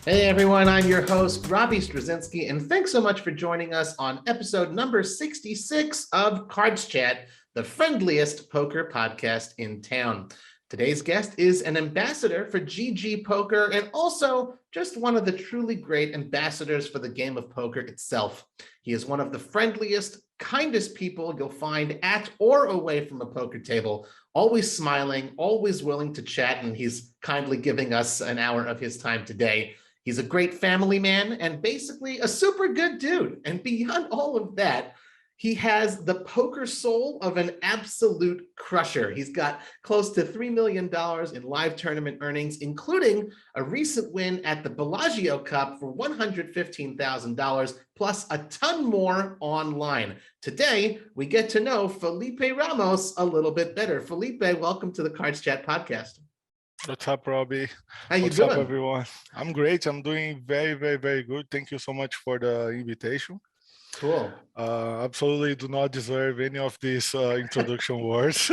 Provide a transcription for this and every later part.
Hey everyone, I'm your host, Robbie Strazynski, and thanks so much for joining us on episode number 66 of CardsChat, the friendliest poker podcast in town. Today's guest is an ambassador for GGPoker and also just one of the truly great ambassadors for the game of poker itself. He is one of the friendliest, kindest people you'll find at or away from a poker table, always smiling, always willing to chat, and he's kindly giving us an hour of his time today. He's a great family man and basically a super good dude. And beyond all of that, he has the poker soul of an absolute crusher. He's got close to $3 million in live tournament earnings, including a recent win at the Bellagio Cup for $115,000, plus a ton more online. Today, we get to know Felipe Ramos a little bit better. Felipe, welcome to the CardsChat podcast. What's up, Robbie? How you What's doing? up, everyone? I'm great. I'm doing very, very, very good. Thank you so much for the invitation. Cool. Absolutely do not deserve any of these introduction words.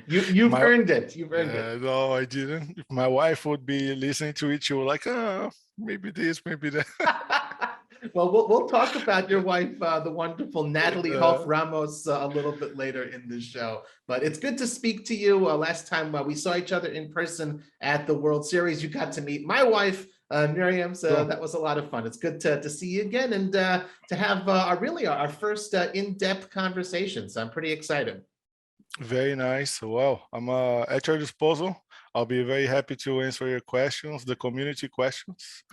You've earned it. You've earned it. No, I didn't. If my wife would be listening to it, she would like, maybe this, maybe that. Well, we'll talk about your wife, the wonderful Natalie Hoff Ramos, a little bit later in the show. But it's good to speak to you. Last time we saw each other in person at the World Series, you got to meet my wife, Miriam. So that was a lot of fun. It's good to see you again and to have our first in-depth conversation. So I'm pretty excited. Very nice. Well, I'm at your disposal. I'll be very happy to answer your questions, the community questions.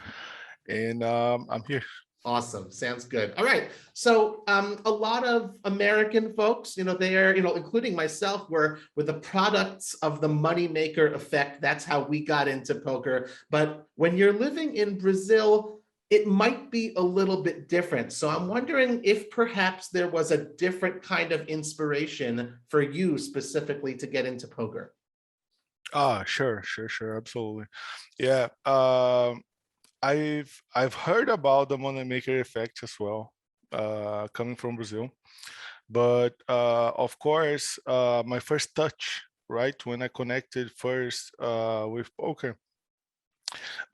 And I'm here. Awesome. Sounds good. All right. So a lot of American folks, they're, including myself, we're the products of the moneymaker effect. That's how we got into poker. But when you're living in Brazil, it might be a little bit different. So I'm wondering if perhaps there was a different kind of inspiration for you specifically to get into poker. Sure, absolutely. Yeah. I've heard about the moneymaker effect as well, coming from Brazil, but of course, my first touch, right, when I connected first with poker,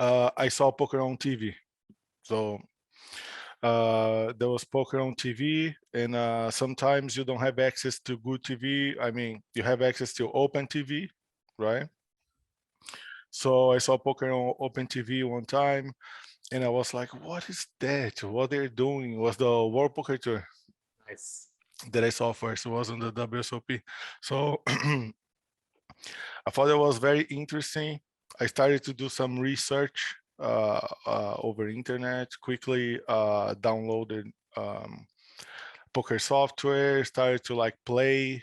I saw poker on TV. So there was poker on TV, and sometimes you don't have access to good TV. I mean, you have access to open TV, right? So I saw poker on open TV one time, and I was like, what is that? What they're doing? Was the World Poker Tour. Nice. That I saw first. It wasn't the WSOP. So I thought it was very interesting. I started to do some research over internet, quickly downloaded poker software, started to like play,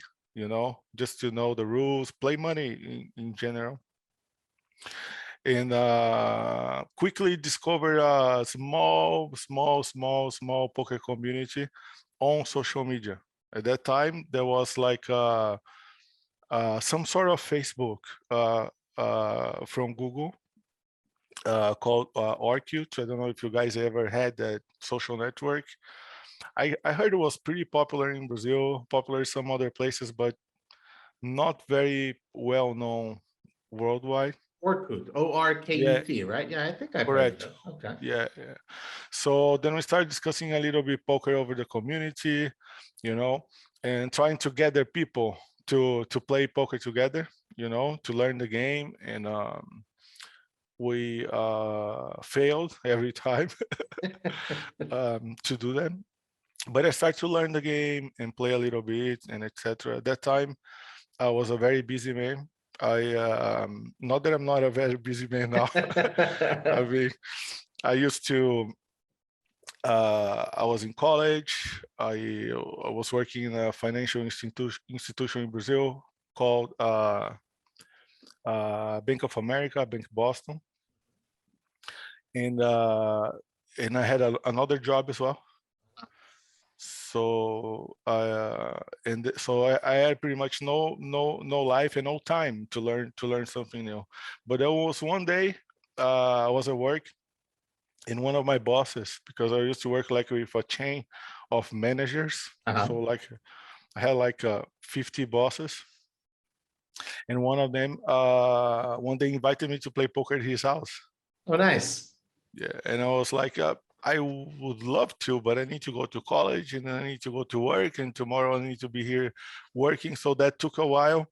just to know the rules, play money in general. And quickly discovered a small poker community on social media. At that time, there was like some sort of Facebook from Google called Orkut. I don't know if you guys ever had that social network. I heard it was pretty popular in Brazil, popular in some other places, but not very well known worldwide. Orkut, O-R-K-U-T, right? Yeah, I think I've heard of it. Okay. Yeah. So then we started discussing a little bit poker over the community, and trying to gather people to play poker together, to learn the game. And we failed every time to do that. But I started to learn the game and play a little bit and etc. At that time, I was a very busy man. Not that I'm not a very busy man now. I mean, I used to. I was in college. I was working in a financial institution in Brazil called Bank of America, Bank Boston, and I had another job as well. So I had pretty much no life and no time to learn something new. But there was one day I was at work, and one of my bosses, because I used to work like with a chain of managers, so like I had like 50 bosses, and one of them one day invited me to play poker at his house. Oh, nice. Yeah, and I was like, I would love to, but I need to go to college and I need to go to work, and tomorrow I need to be here working. So that took a while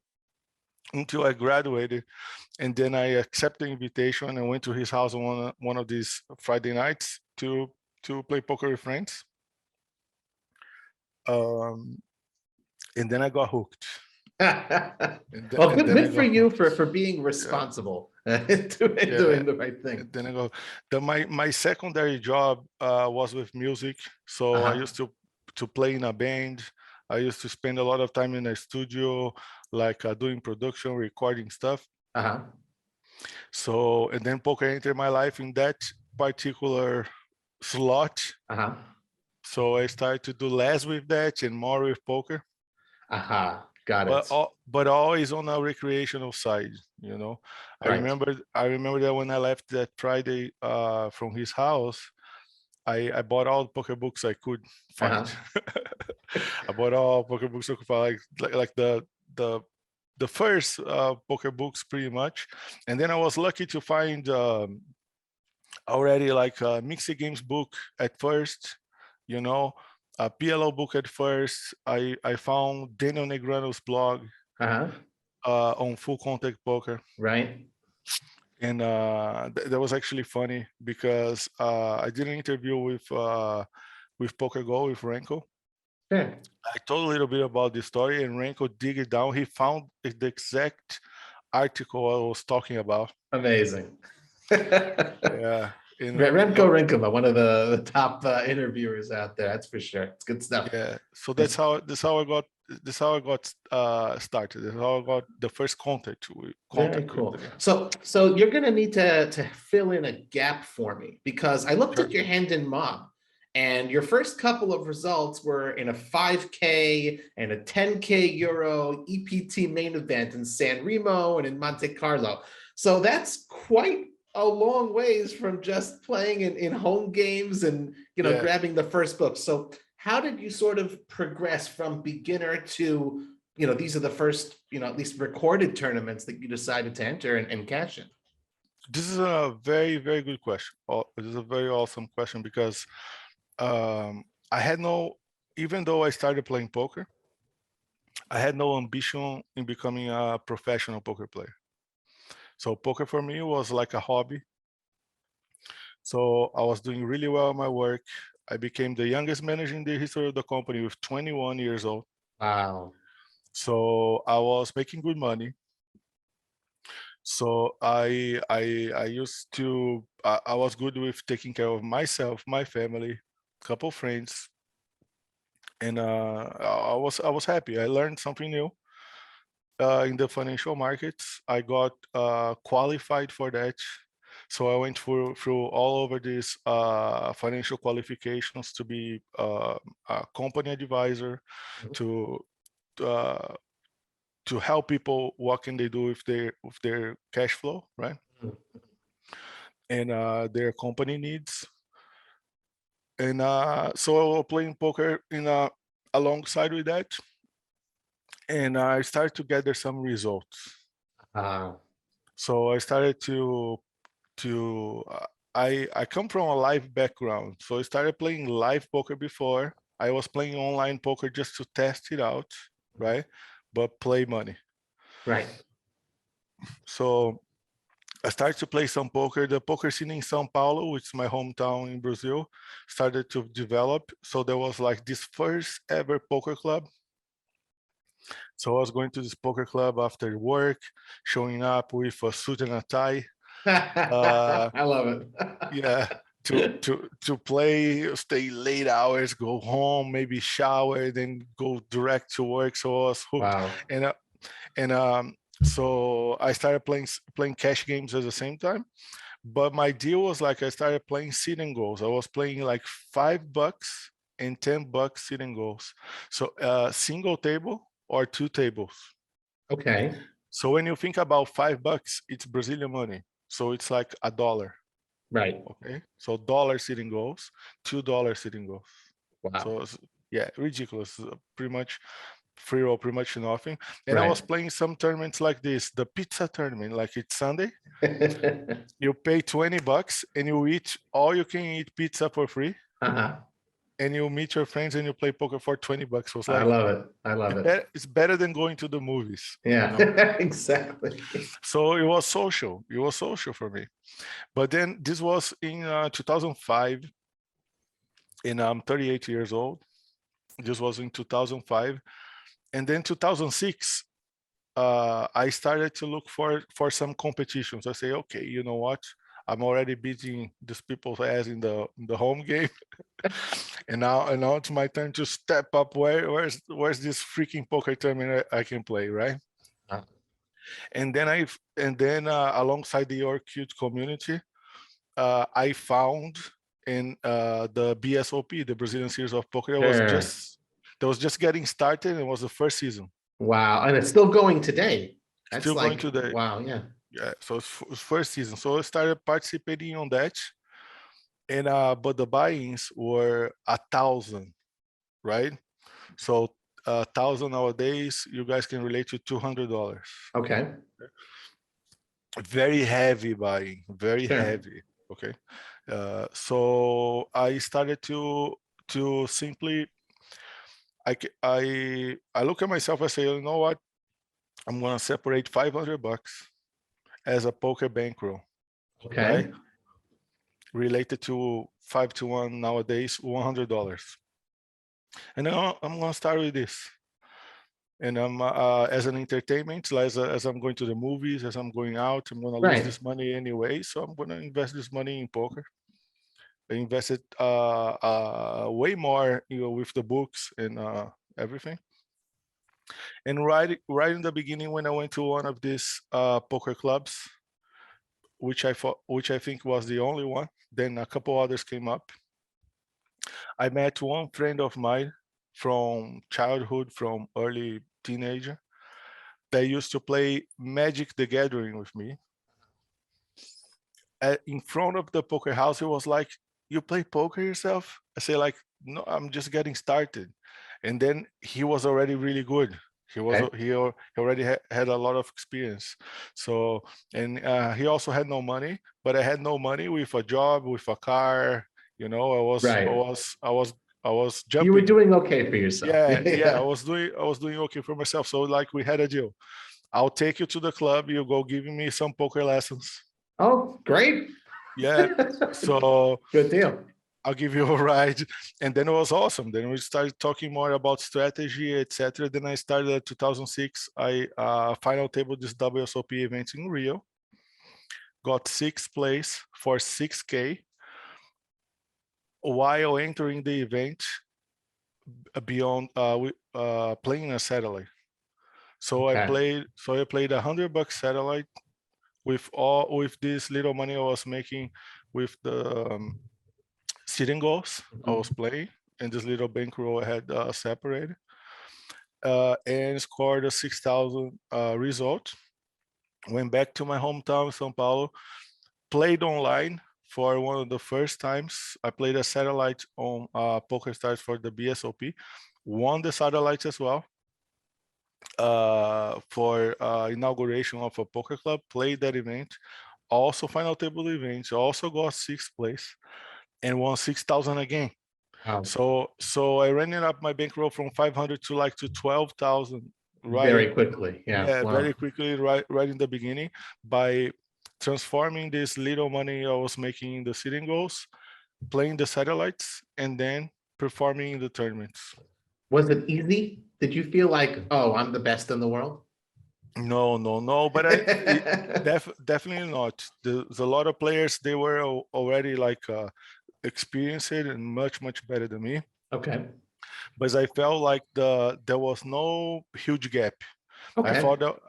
until I graduated, and then I accepted the invitation and went to his house on one of these Friday nights to play poker with friends. And then I got hooked. Well, And good, then I good for got you hooked. for being Yeah, responsible and yeah. doing the right thing. And then I go. My secondary job was with music, so I Uh-huh. used to play in a band. I used to spend a lot of time in a studio, like doing production, recording stuff. Uh-huh. So, and then poker entered my life in that particular slot. Uh-huh. So I started to do less with that and more with poker, Uh-huh. Got it. but always on a recreational side, you know. Right. I remember that when I left that Friday from his house, I bought all the poker books I could find. Uh-huh. I bought all poker books I could find, like the the first poker books pretty much, and then I was lucky to find already like a mixed games book at first, you know, a PLO book at first. I found Daniel Negreano's blog Uh-huh. on full contact poker, Right. and that was actually funny because I did an interview with Poker Go with Renko. Yeah. I told a little bit about the story, and Renko dig it down. He found the exact article I was talking about. Amazing. Yeah, Remco Rinkema, one of the top interviewers out there. That's for sure. It's good stuff. yeah. So It's that's how I got started. That's how I got the first very contact with cool. the guy. So you're gonna need to fill in a gap for me because I looked Sure. at your hand in mob, and your first couple of results were in a 5K and a 10K Euro EPT main event in San Remo and in Monte Carlo. So that's quite a long ways from just playing in home games and Yeah. grabbing the first book. So how did you sort of progress from beginner to these are the first, at least recorded tournaments that you decided to enter and cash in? This is a very, very good question. This is a very awesome question because I had no, even though I started playing poker, I had no ambition in becoming a professional poker player. So poker for me was like a hobby. So I was doing really well at my work. I became the youngest manager in the history of the company with 21 years old. Wow. So I was making good money. So I used to I was good with taking care of myself, my family, couple friends, and I was happy. I learned something new in the financial markets. I got qualified for that. So I went through all over these financial qualifications to be a company advisor, to uh, to help people what can they do with their cash flow, right? And their company needs. And so I was playing poker alongside with that, and I started to gather some results. Uh, So I started to I come from a live background, so I started playing live poker before. I was playing online poker just to test it out, right? But play money. right. So I started to play some poker. The poker scene in São Paulo, which is my hometown in Brazil, started to develop. So there was like this first ever poker club. So I was going to this poker club after work, showing up with a suit and a tie. I love it. Yeah, to play, stay late hours, go home, maybe shower, then go direct to work. So I was hooked, Wow. and so I started playing cash games at the same time. But my deal was like I started playing sit and goals. I was playing like $5 and $10 sit and goals. So single table or two tables. Okay. So when you think about $5, it's Brazilian money. So it's like $1. Right. Okay. So dollar sitting goals, $2 sitting goals. Wow. So yeah, ridiculous. Pretty much free roll, pretty much nothing. And I was Right. playing some tournaments like this, the pizza tournament, like it's Sunday. You pay $20 and you eat all you can eat pizza for free. Uh-huh. And you meet your friends and you play poker for $20. So it's I like, love it. I love it. it's better than going to the movies. Yeah, You know? exactly. So it was social. It was social for me. But then this was in 2005, and I'm 38 years old. This was in 2005. And then 2006, I started to look for some competitions. I say, okay, you know what? I'm already beating these people's ass in the home game. and now it's my turn to step up. Where's this freaking poker tournament I can play, right? Uh, And then alongside the Orkut community, I found in the BSOP, the Brazilian Series of Poker, Sure. that was just getting started. It was the first season. Wow. And it's still going today. That's Still going like, today. wow, yeah. Yeah, so it's first season. So I started participating on that, and but the buy-ins were 1,000, right? So 1,000 nowadays, you guys can relate to $200. Okay. Very heavy buying, very Sure. heavy. Okay, so I started to simply I look at myself. I say, you know what? I'm gonna separate $500 as a poker bankroll, right? Okay. Related to 5-to-1 nowadays, $100. And then I'm gonna start with this. And I'm as an entertainment, as I'm going to the movies, as I'm going out, I'm gonna lose Right. this money anyway. So I'm gonna invest this money in poker. I invested way more, with the books and everything. And right in the beginning, when I went to one of these poker clubs, which I think was the only one, then a couple others came up. I met one friend of mine from childhood, from early teenager, that used to play Magic the Gathering with me. In front of the poker house, he was like, "You play poker yourself?" I say, like, "No, I'm just getting started." And then he was already really good. Okay. He already had a lot of experience. So, and he also had no money, but I had no money with a job, with a car. Right. I was You were jumping. doing okay for yourself. Yeah, Yeah. I was doing okay for myself. So like we had a deal. I'll take you to the club. You go giving me some poker lessons. Oh, great. Yeah. So Good deal. I'll give you a ride. And then it was awesome. Then we started talking more about strategy, etc. Then I started at 2006. I final table this WSOP event in Rio. Got sixth place for 6K while entering the event beyond playing a satellite. So I Okay. played $100 satellite with this little money I was making with the sitting goals I was Mhm. playing, and this little bankroll I had separated, and scored a 6,000 result. Went back to my hometown, São Paulo, played online for one of the first times. I played a satellite on Poker Stars for the BSOP, won the satellite as well for inauguration of a poker club, played that event, also final table event, also got sixth place and won 6,000 again. Wow. So I ran it up my bankroll from 500 to 12,000, right? Very quickly. Yeah. Yeah, Wow. very quickly, right in the beginning, by transforming this little money I was making in the sitting goals, playing the satellites, and then performing in the tournaments. Was it easy? Did you feel like, oh, I'm the best in the world? No, but definitely not. There's a lot of players, they were already like experienced and much better than me. Okay. But I felt like there was no huge gap. Okay. I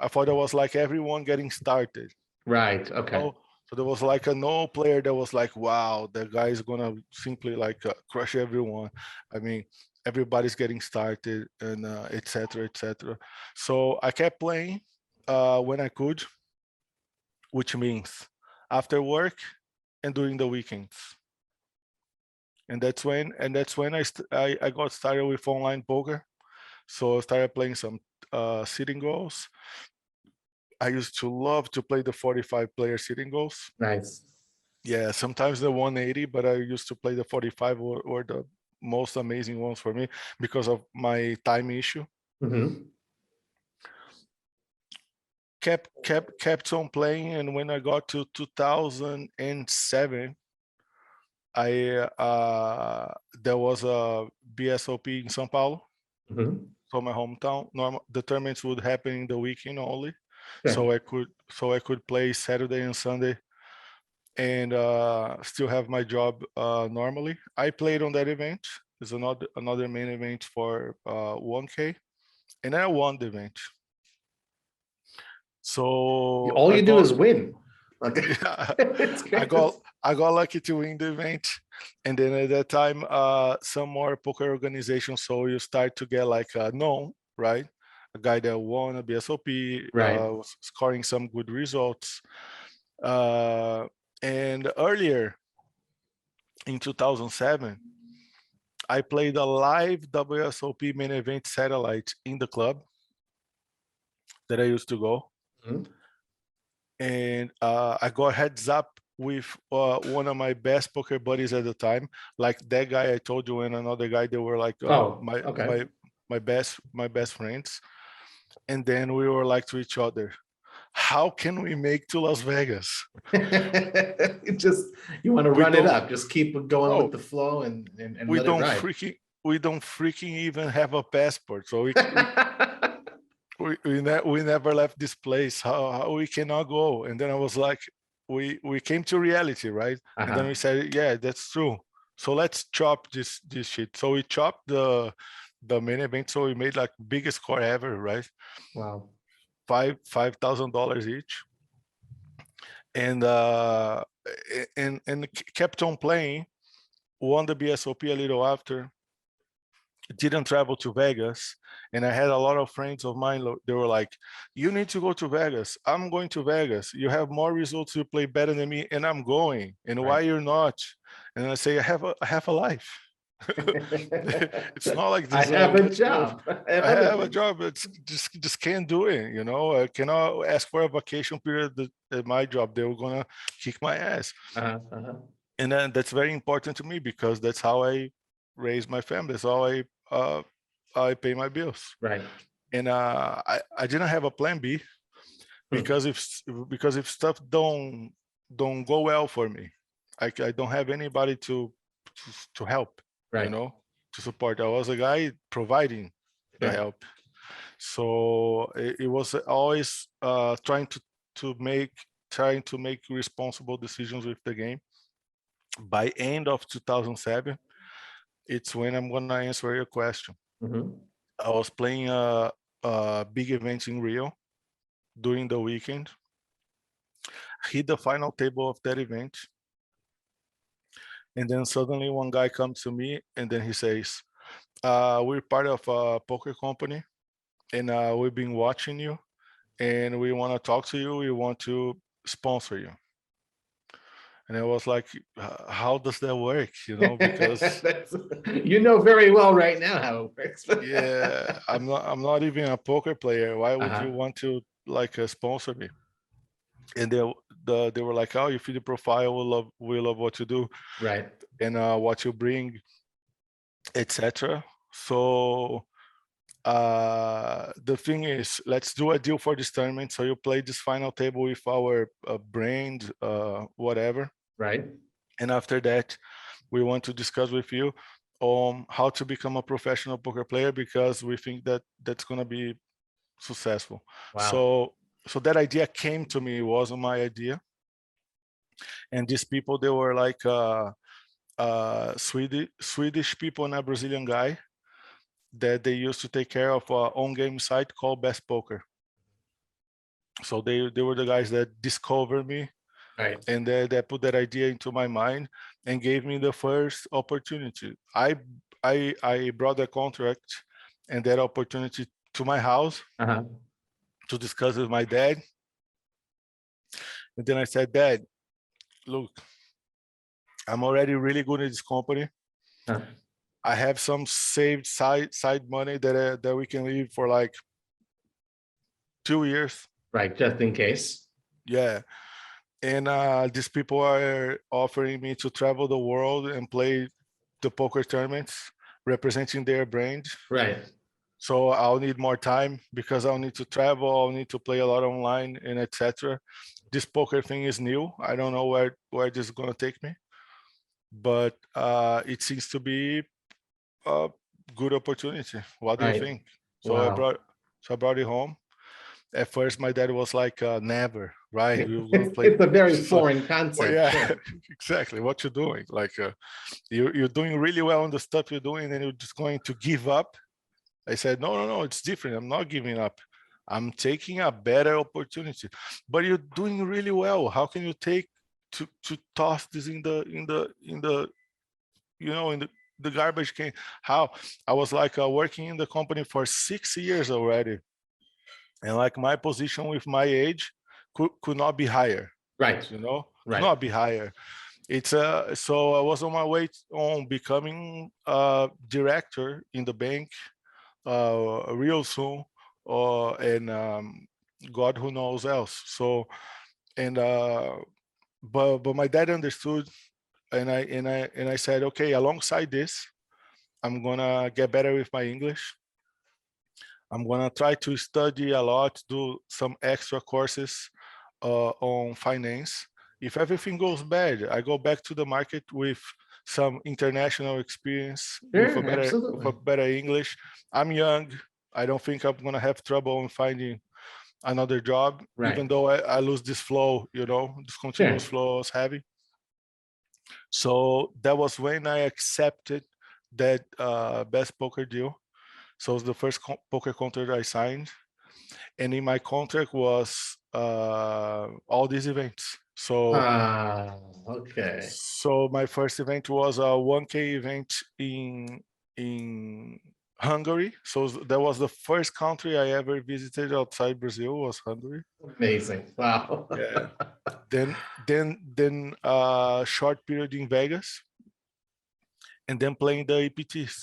thought there was like everyone getting started. Right. Okay. Oh, so there was like a no player that was like, wow, that guy is gonna simply like crush everyone. I mean, everybody's getting started and etc. So I kept playing when I could, which means after work and during the weekends. And that's when I got started with online poker. So I started playing some sitting goals. I used to love to play the 45 player sitting goals. Nice. Yeah, sometimes the 180, but I used to play the 45 or the most amazing ones for me because of my time issue. Mm-hmm. Kept on playing, and when I got to 2007, there was a BSOP in São Paulo, Mm-hmm. so my hometown. The tournaments would happen in the weekend only, Okay. so I could play Saturday and Sunday, and still have my job normally. I played on that event. There's another main event for 1K, and I won the event. So All I you do got is win. Like, yeah, it's I crazy. got lucky to win the event, and then at that time, some more poker organizations. So you start to get like known, right? A guy that won a BSOP, Right. was scoring some good results. And earlier in 2007, I played a live WSOP main event satellite in the club that I used to go. Mhm. And I got heads up with one of my best poker buddies at the time, like that guy I told you, and another guy. They were like Okay. my best friends. And then we were like to each other, how can we make to Las Vegas? It just, you want to We run it don't up, just keep going with no, the flow and we let it don't ride. freaking even have a passport, so we never left this place. How we cannot go? And then I was like, we came to reality, right? And then Uh-huh. we said, yeah, that's true. So let's chop this shit. So we chopped the main event. So we made like biggest score ever, right? Wow. $5,000 each, and kept on playing. Won the BSOP a little after. Didn't travel to Vegas, and I had a lot of friends of mine. They were like, "You need to go to Vegas. I'm going to Vegas. You have more results. You play better than me, and I'm going. And Right. why you're not?" And I say, I have a life. It's not like I this. have a Let's go. job. I have I other have a things. job. It's just can't do it. You know, I cannot ask for a vacation period at my job. They were gonna kick my ass. Uh-huh. Uh-huh. And then that's very important to me because that's how I raise my family. That's how I pay my bills. Right. And I didn't have a plan B Hmm. because if stuff don't go well for me, I don't have anybody to help, you Right. know, to support. I was a guy providing the Yeah. help. So it was always trying to make responsible decisions with the game. By end of 2007, it's when I'm gonna answer your question. Mm-hmm. I was playing a big event in Rio during the weekend, hit the final table of that event, and then suddenly one guy comes to me and then he says, we're part of a poker company, and we've been watching you, and we want to talk to you. We want to sponsor you. And I was like, how does that work? You know, because That's, you know very well right now how it works. yeah, I'm not even a poker player. Why would Uh-huh. you want to like sponsor me? And they were like, oh, you fit the profile, we love what you do Right. and what you bring, etc. So the thing is, let's do a deal for this tournament. So you play this final table with our brand, whatever. Right. And after that, we want to discuss with you on how to become a professional poker player, because we think that that's going to be successful. Wow. So that idea came to me. It wasn't my idea. And these people, they were like Swedish people and a Brazilian guy that they used to take care of an on-game site called Best Poker. So they were the guys that discovered me, Right. and they put that idea into my mind and gave me the first opportunity. I brought the contract and that opportunity to my house Uh-huh. to discuss with my dad. And then I said, Dad, look, I'm already really good at this company. Huh. I have some saved side money that we can live for like 2 years. Right, just in case. Yeah. And these people are offering me to travel the world and play the poker tournaments representing their brand. Right. So I'll need more time because I'll need to travel, I'll need to play a lot online and etc. This poker thing is new. I don't know where this is gonna take me, but it seems to be a good opportunity. What do you Right. think? Wow. So I brought it home. At first, my dad was like, "Never, right? We were gonna play." It's a very So, foreign well, concept, yeah, sure. exactly. What you're doing, like you're doing really well on the stuff you're doing, and you're just going to give up. I said, no, no, no, it's different. I'm not giving up. I'm taking a better opportunity. But you're doing really well. How can you take to toss this in the the garbage can? How? I was like working in the company for 6 years already, and like my position with my age could not be higher. Right. Could Right. not be higher. It's so I was on my way on becoming a director in the bank real soon, and God who knows else. So, and but my dad understood, and I said, okay, alongside this, I'm gonna get better with my English. I'm gonna try to study a lot, do some extra courses on finance. If everything goes bad, I go back to the market with some international experience, with Sure, a absolutely. better English. I'm young. I don't think I'm gonna have trouble in finding another job, even Right. though I lose this flow, this continuous Sure. flow I was having. So that was when I accepted that best poker deal. So it was the first poker contract I signed, and in my contract was all these events. Ah, okay. So my first event was a 1K event in Hungary. So that was the first country I ever visited outside Brazil, was Hungary. Amazing. Wow. Yeah. Then short period in Vegas, and then playing the EPTs.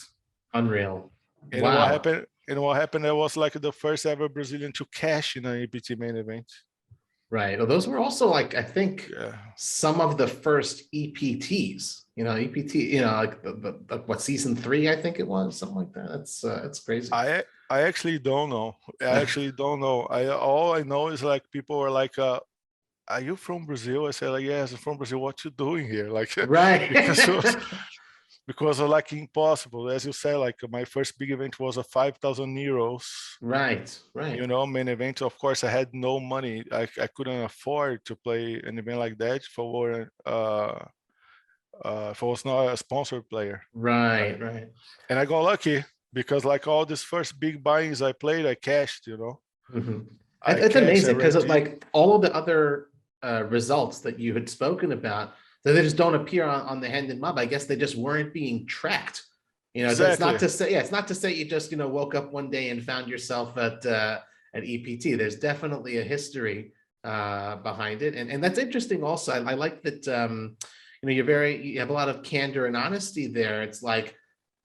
Unreal. And what Wow. happened? And what happened? I was like the first ever Brazilian to cash in an EPT main event. Right. Well, those were also like, I think, Yeah. some of the first EPTs, EPT, like what, season 3, I think it was, something like that. That's crazy. I actually don't know. I actually don't know. All I know is like people were like, "Are you from Brazil?" I said like, "Yes, I'm from Brazil. What you doing here?" Like because it was Right. because of like impossible. As you said, like my first big event was a 5,000 euros. Right. Right. Main event. Of course, I had no money. I couldn't afford to play an event like that if I was not a sponsored player. Right. Right. And I got lucky because like all these first big buy-ins I played, I cashed. Mhm. I It's cashed. I amazing because ran it's deep. like all of the other results that you had spoken about, that they just don't appear on the hand and mob. I guess they just weren't being tracked. That's not Exactly. to say, yeah, it's not to say you just, woke up one day and found yourself at EPT. There's definitely a history behind it. And that's interesting also. I like that, you have a lot of candor and honesty there. It's like,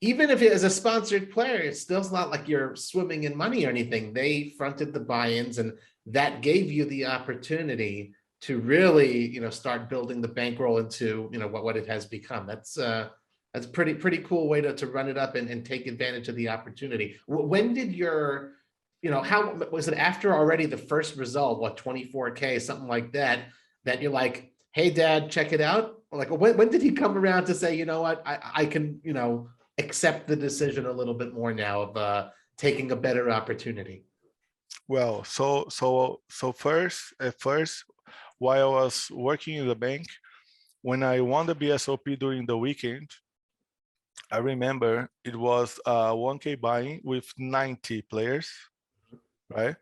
even if it is a sponsored player, it's still not like you're swimming in money or anything. They fronted the buy-ins, and that gave you the opportunity to really, start building the bankroll into, what it has become. That's pretty cool way to run it up and take advantage of the opportunity. When did how was it, after already the first result, what, 24K, something like that, that you're like, hey dad, check it out? Like, when did he come around to say, you know what, I can, accept the decision a little bit more now of taking a better opportunity? Well, so first at first, while I was working in the bank, when I won the BSOP during the weekend, I remember it was 1K buying with 90 players, right?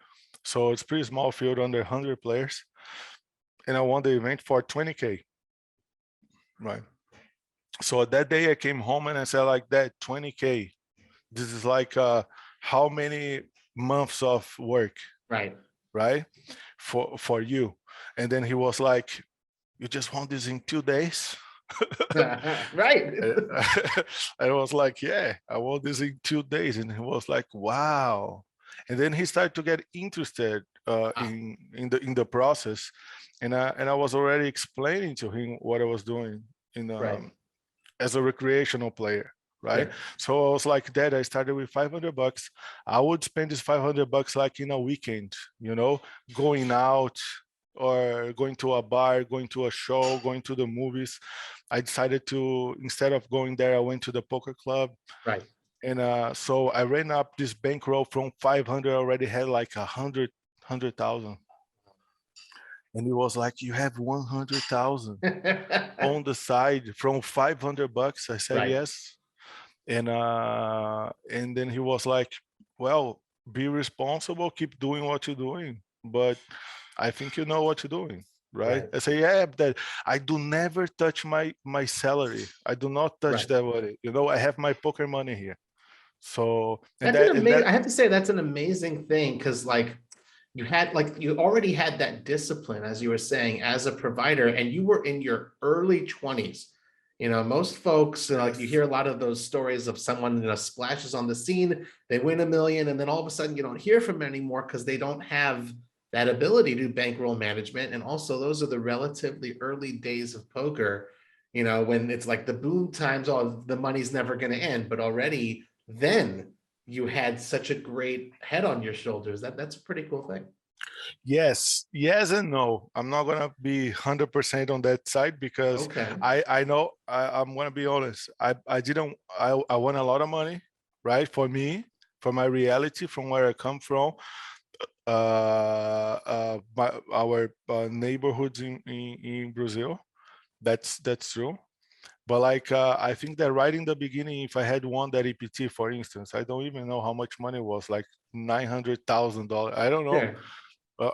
So it's pretty small field under 100 players, and I won the event for 20K, right? So that day I came home and I said like that 20K. This is like how many months of work, Right. right? For you. And then he was like, you just want this in 2 days? Right. I was like, yeah, I want this in 2 days. And he was like, wow. And then he started to get interested in the process, and I was already explaining to him what I was doing in Right. as a recreational player, right? Yeah. So I was like that. I started with $500. I would spend this $500 like in a weekend, going out or going to a bar, going to a show, going to the movies. I decided to, instead of going there, I went to the poker club. Right. And so I ran up this bankroll from 500, already had like 100,000. And it was like, you have 100,000 on the side from $500. I said, Right. yes. And then he was like, well, be responsible, keep doing what you're doing, but I think you know what you're doing, right? Right. I say, yeah, that I do never touch my salary. I do not touch Right. that money. I have my poker money here. So That's an amazing, I have to say that's an amazing thing, because like you already had that discipline, as you were saying, as a provider, and you were in your early 20s. Most folks, like you yes, hear a lot of those stories of someone, splashes on the scene, they win $1 million, and then all of a sudden you don't hear from them anymore because they don't have that ability to do bankroll management. And also those are the relatively early days of poker, when it's like the boom times, oh, the money's never going to end, but already then you had such a great head on your shoulders. That's a pretty cool thing. yes and no. I'm not gonna be 100% on that side because Okay. I know I'm gonna be honest. I didn't I won a lot of money, right? For me, for my reality, from where I come from, our neighborhoods in Brazil. That's true. But like I think that right in the beginning, if I had won that EPT, for instance, I don't even know how much money it was, like $900,000. I don't know. Sure.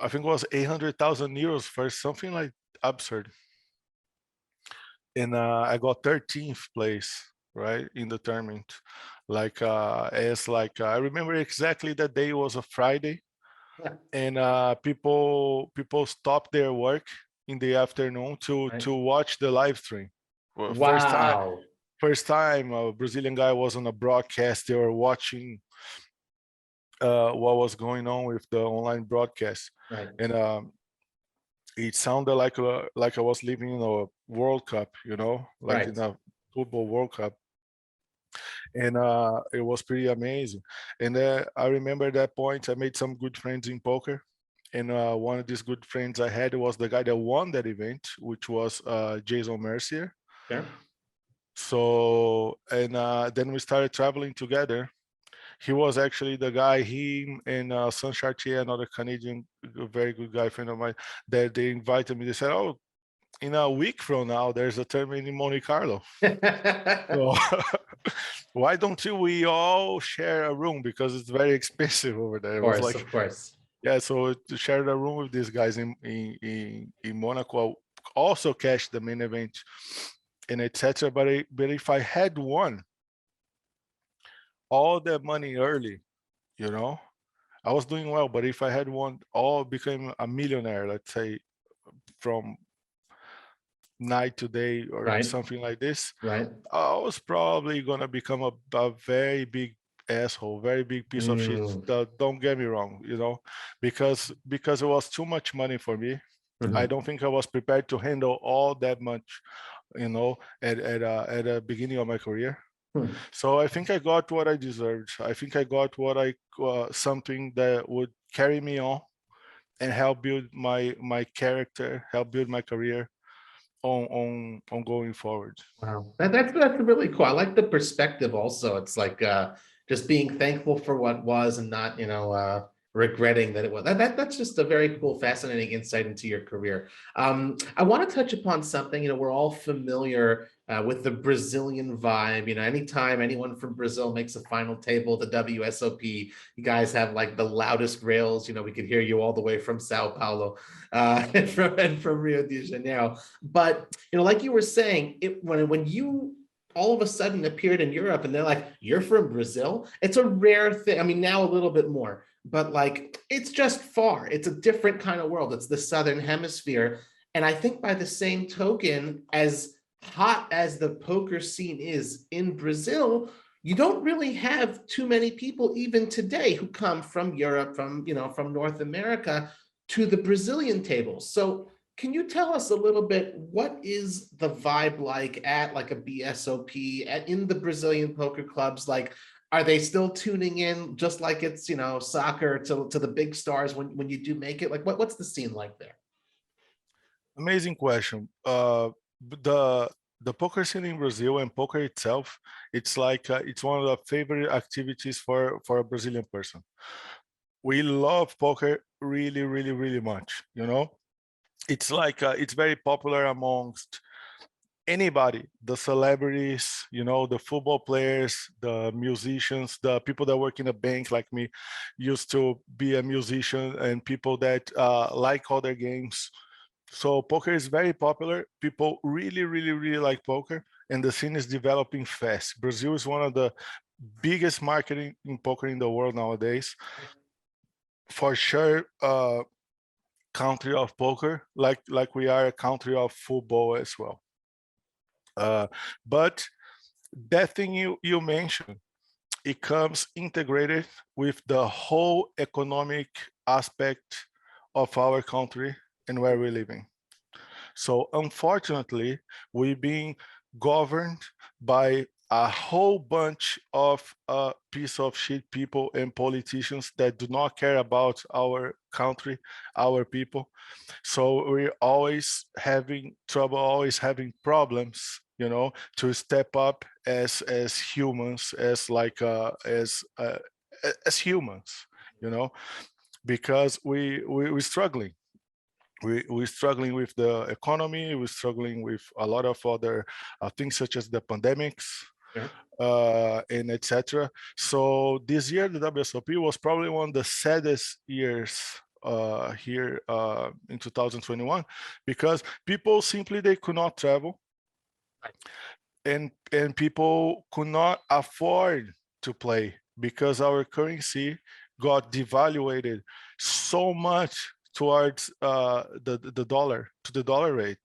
I think it was 800,000 euros first, something like absurd. And I got 13th place, right, in the tournament. Like I remember exactly that day was a Friday, Yeah. and people stopped their work in the afternoon to Right. watch the live stream. Well, Wow. first time a Brazilian guy was on a broadcast. They were watching what was going on with the online broadcast, Right. and it sounded like I was living in a World Cup, like Right. in a football World Cup, and it was pretty amazing. And I remember at that point I made some good friends in poker, and one of these good friends I had was the guy that won that event, which was Jason Mercier. Sure. So and then we started traveling together. He was actually the guy, he and Son Chartier, another Canadian, very good guy, friend of mine, that they invited me. They said, oh, in a week from now, there's a tournament in Monte Carlo. So why don't we all share a room? Because it's very expensive over there. It was like, Of course. yeah, so to share a room with these guys in Monaco, also cashed the main event and etc. But if I had won all that money early, I was doing well. But if I had won all, became a millionaire, let's say, from night to day or Right. something like this, Right. I was probably gonna become a very big asshole, very big piece of shit. Mm. Don't get me wrong, because it was too much money for me. I Mhm. don't think I was prepared to handle all that much, at the beginning of my career. Hmm. So I think I got what I deserved. I think I got what something that would carry me on and help build my character, help build my career on going forward. Wow. That's really cool. I like the perspective also. It's like just being thankful for what was and not, regretting that it was. That's just a very cool, fascinating insight into your career. I want to touch upon something, we're all familiar with the Brazilian vibe. Anytime anyone from Brazil makes a final table, the WSOP, you guys have like the loudest rails. We could hear you all the way from Sao Paulo and from Rio de Janeiro. But like you were saying, when you all of a sudden appeared in Europe and they're like, you're from Brazil, it's a rare thing. I mean, now a little bit more, but like, it's just far. It's a different kind of world. It's the Southern Hemisphere. And I think by the same token, as hot as the poker scene is in Brazil, you don't really have too many people even today who come from Europe, from North America to the Brazilian tables. So can you tell us a little bit, what is the vibe like at like a BSOP in the Brazilian poker clubs? Like, are they still tuning in just like it's, soccer to the big stars when you do make it? Like, what's the scene like there? Amazing question. The poker scene in Brazil and poker itself, it's like it's one of the favorite activities for a Brazilian person. We love poker really, really, really much. It's like it's very popular amongst anybody, the celebrities, the football players, the musicians, the people that work in a bank like me, used to be a musician, and people that like other games. So poker is very popular. People really, really, really like poker, and the scene is developing fast. Brazil is one of the biggest marketing in poker in the world nowadays. For sure, country of poker, like we are a country of football as well. But that thing you mentioned, it comes integrated with the whole economic aspect of our country and where we're living. So unfortunately, we're being governed by a whole bunch of piece of shit people and politicians that do not care about our country, our people. So we're always having trouble, always having problems, to step up as humans, as humans, because we're struggling. We're struggling with the economy. We're struggling with a lot of other things, such as the pandemics, and etc. So this year, the WSOP was probably one of the saddest years here in 2021, because people simply they could not travel, and people could not afford to play because our currency got devaluated so much towards the dollar, to the dollar rate,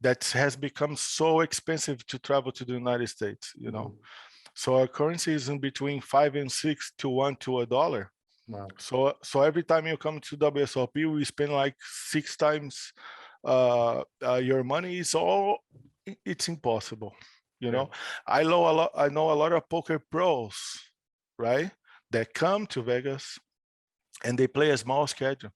that has become so expensive to travel to the United States. So our currency is in between 5 and 6 to 1 to a dollar. Wow. So every time you come to WSOP, we spend like 6 times your money. It's impossible. I know a lot of poker pros, right, that come to Vegas and they play a small schedule.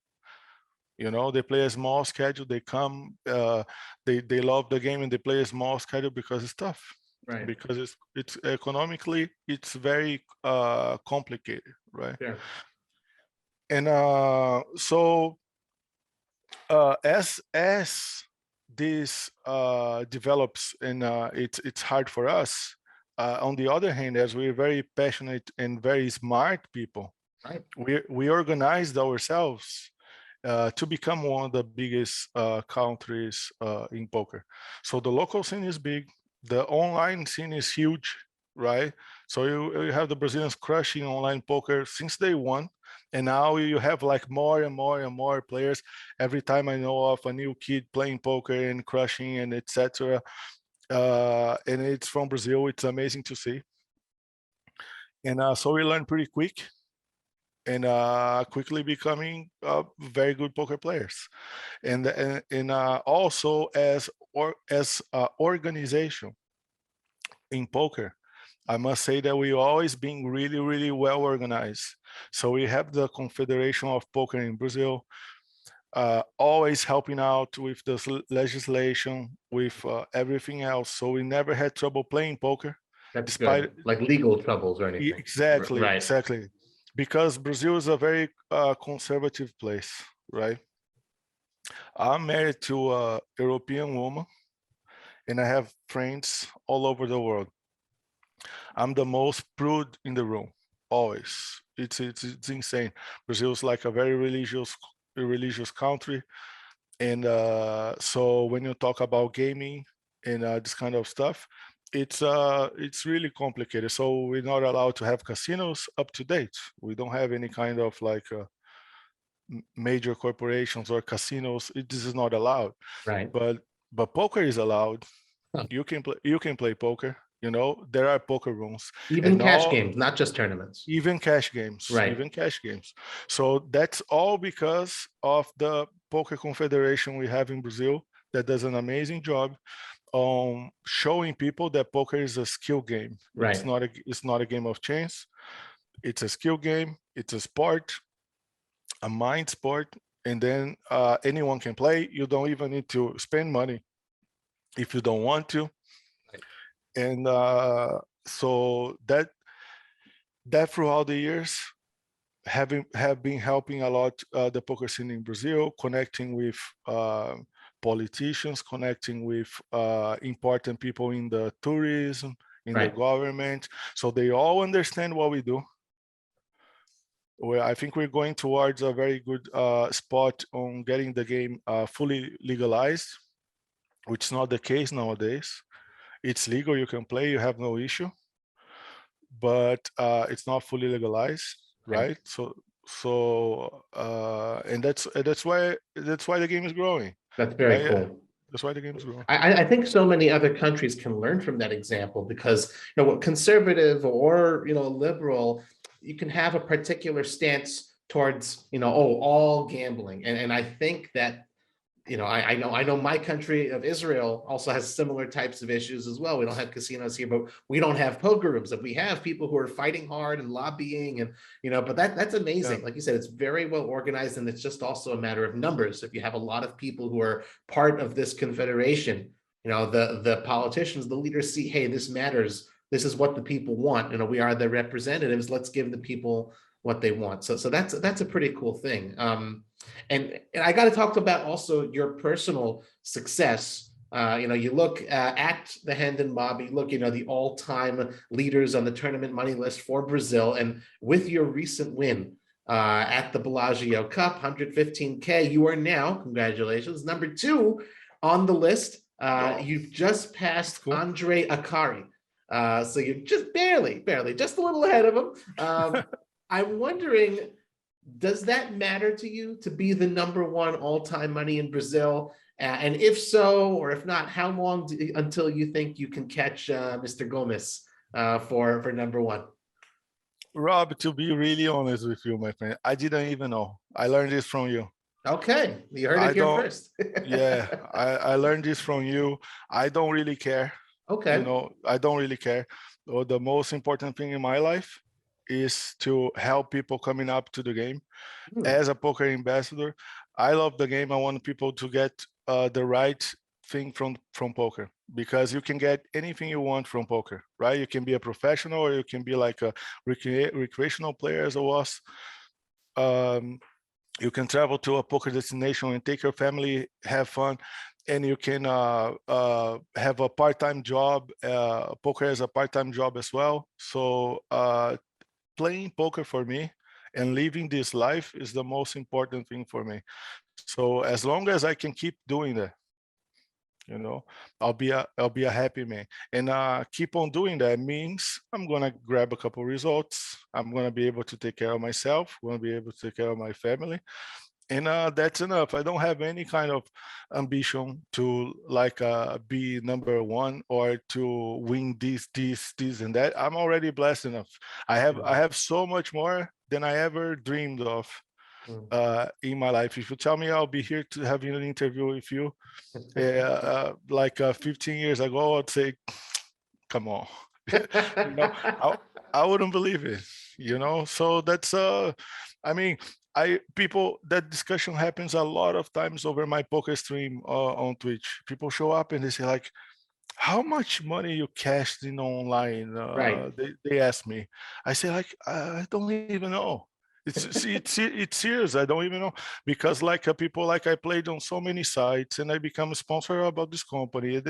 They play a small schedule. They come, they love the game and they play a small schedule because it's tough. Right. Because it's economically, it's very complicated, right? Yeah. And so as this develops, and it's hard for us. On the other hand, as we're very passionate and very smart people, right, we organized ourselves to become one of the biggest countries in poker. So the local scene is big. The online scene is huge, right? So you have the Brazilians crushing online poker since day one. And now you have like more and more and more players. Every time I know of a new kid playing poker and crushing and etc. And it's from Brazil. It's amazing to see. And so we learn pretty quick, and quickly becoming very good poker players. And also as organization in poker, I must say that we always been really, really well organized. So we have the Confederation of Poker in Brazil, always helping out with the legislation, with everything else. So we never had trouble playing poker. That's despite good. Like legal troubles or anything. Exactly, right. Exactly. Because Brazil is a very conservative place, right? I'm married to a European woman, and I have friends all over the world. I'm the most prude in the room, always. It's insane. Brazil is like a very religious country, and so when you talk about gaming and this kind of stuff, it's really complicated. So we're not allowed to have casinos up to date. We don't have any kind of like major corporations or casinos. This is not allowed. Right. But poker is allowed. Huh. You can play poker. You know, there are poker rooms, Even and cash all games, not just tournaments. even cash games, Right. even cash games. So that's all because of the Poker Confederation we have in Brazil that does an amazing job on showing people that poker is a skill game. Right. It's not a game of chance. It's a skill game. It's a sport, a mind sport, and then anyone can play. You don't even need to spend money if you don't want to. Right. And so that throughout the years have been helping a lot the poker scene in Brazil, connecting with politicians, connecting with important people in the tourism, in the Right. government, so they all understand what we do. Well, I think we're going towards a very good spot on getting the game fully legalized, which is not the case nowadays. It's legal, you can play, you have no issue, but it's not fully legalized, Right. right? And that's why the game is growing, That's very right? cool. That's why the game is growing. I think so many other countries can learn from that example because, conservative or, liberal, you can have a particular stance towards, all gambling. And I think that, I know my country of Israel also has similar types of issues as well. We don't have casinos here, but we don't have poker rooms. If we have people who are fighting hard and lobbying and, but that's amazing. Yeah. Like you said, it's very well organized, and it's just also a matter of numbers. If you have a lot of people who are part of this confederation, the politicians, the leaders see, hey, this matters. This is what the people want. We are the representatives. Let's give the people what they want. So that's a pretty cool thing. And I got to talk about also your personal success. You look at the Hendon Mob, you look, the all-time leaders on the tournament money list for Brazil, and with your recent win at the Bellagio Cup, 115K, you are now, congratulations, number 2 on the list. You've just passed Cool. Andre Akari. So you're just barely, just a little ahead of him. I'm wondering, does that matter to you to be the number 1 all-time money in Brazil? And if so, or if not, how long until you think you can catch Mr. Gomes for number 1? Rob, to be really honest with you, my friend, I didn't even know. I learned this from you. Okay, you heard it here first. Yeah, I learned this from you. I don't really care. Okay. I don't really care. The most important thing in my life is to help people coming up to the game. As a poker ambassador, I love the game. I want people to get the right thing from poker, because you can get anything you want from poker, right? You can be a professional, or you can be like a recreational player as I was. You can travel to a poker destination and take your family, have fun, and you can have a part-time job. Poker as a part-time job as well. So playing poker for me and living this life is the most important thing for me. So as long as I can keep doing that, I'll be a happy man. And keep on doing that means I'm gonna grab a couple results. I'm gonna be able to take care of myself. I'm gonna be able to take care of my family. And that's enough. I don't have any kind of ambition to be number 1 or to win this, and that. I'm already blessed enough. I have so much more than I ever dreamed of in my life. If you tell me I'll be here to have an interview with you, 15 years ago, I'd say, come on. I wouldn't believe it. So that's that discussion happens a lot of times over my poker stream on Twitch. People show up and they say like, how much money you cashed in online? Right. They ask me. I say like, I don't even know. It's serious. I don't even know, because people I played on so many sites and I become a sponsor about this company,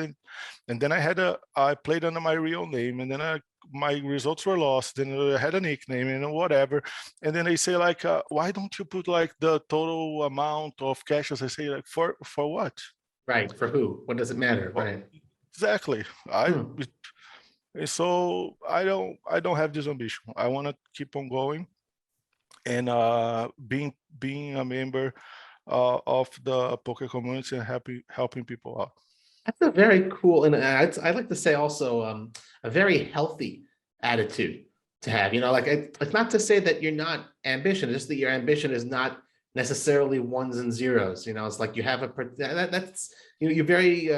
and then I played under my real name, and then my results were lost, and I had a nickname and whatever, and then they say like, why don't you put like the total amount of cash? As I say, like, for what? Right. For who? What does it matter? Right. Exactly. So I don't have this ambition. I want to keep on going and being a member of the poker community and helping people out. That's a very cool, and I'd like to say also a very healthy attitude to have. You know, like it's not to say that you're not ambitious, just that your ambition is not necessarily ones and zeros. You know, it's like you have that's you're very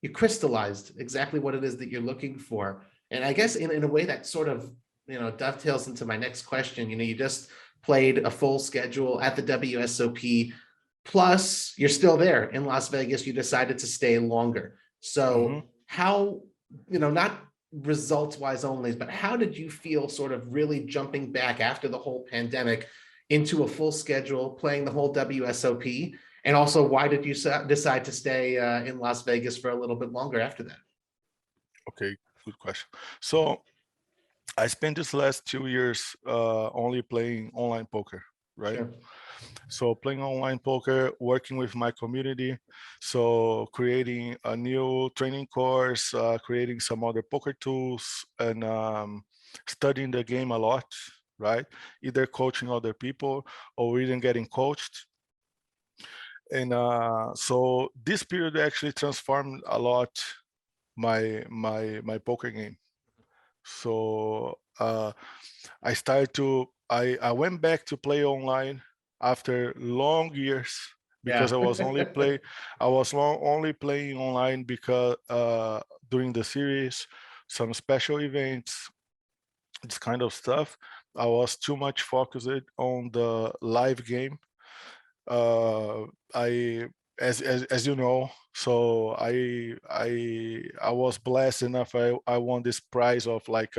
you crystallized exactly what it is that you're looking for. And I guess in a way that sort of, you know, dovetails into my next question. You know, you just played a full schedule at the WSOP. Plus, you're still there in Las Vegas. You decided to stay longer. Hmm. So, how, you know, not results wise only, but how did you feel sort of really jumping back after the whole pandemic into a full schedule, playing the whole WSOP? And also, why did you decide to stay in Las Vegas for a little bit longer after that? Okay, good question. So I spent this last 2 years only playing online poker, right? Sure. So playing online poker, working with my community, so creating a new training course, creating some other poker tools, and studying the game a lot, right? Either coaching other people or even getting coached. And so this period actually transformed a lot my poker game. So I went back to play online after long years because Yeah. only playing online because during the series, some special events, this kind of stuff. I was too much focused on the live game. uh, I as you know, so I was blessed enough. I won this prize of like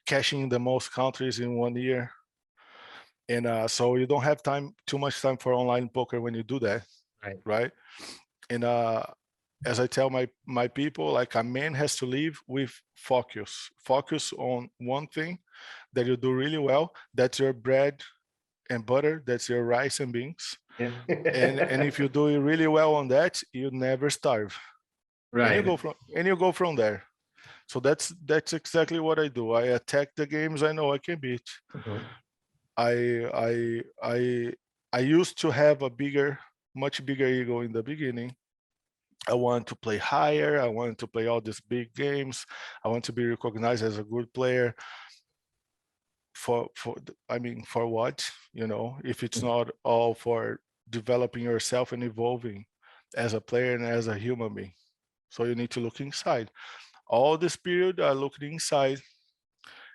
cashing in the most countries in 1 year, and so you don't have too much time for online poker when you do that, Right. right? And as I tell my people, like a man has to live with focus on one thing that you do really well. That's your bread and butter. That's your rice and beans. Yeah. And if you do really well on that, you never starve, and Right. you go from there. So that's exactly what I do. I attack the games I know I can beat. Mhm. I used to have a much bigger ego in the beginning. I wanted to play higher. I wanted to play all these big games. I want to be recognized as a good player. I mean, for what? You know, if it's not all for developing yourself and evolving as a player and as a human being. So you need to look inside. All this period, I looked inside,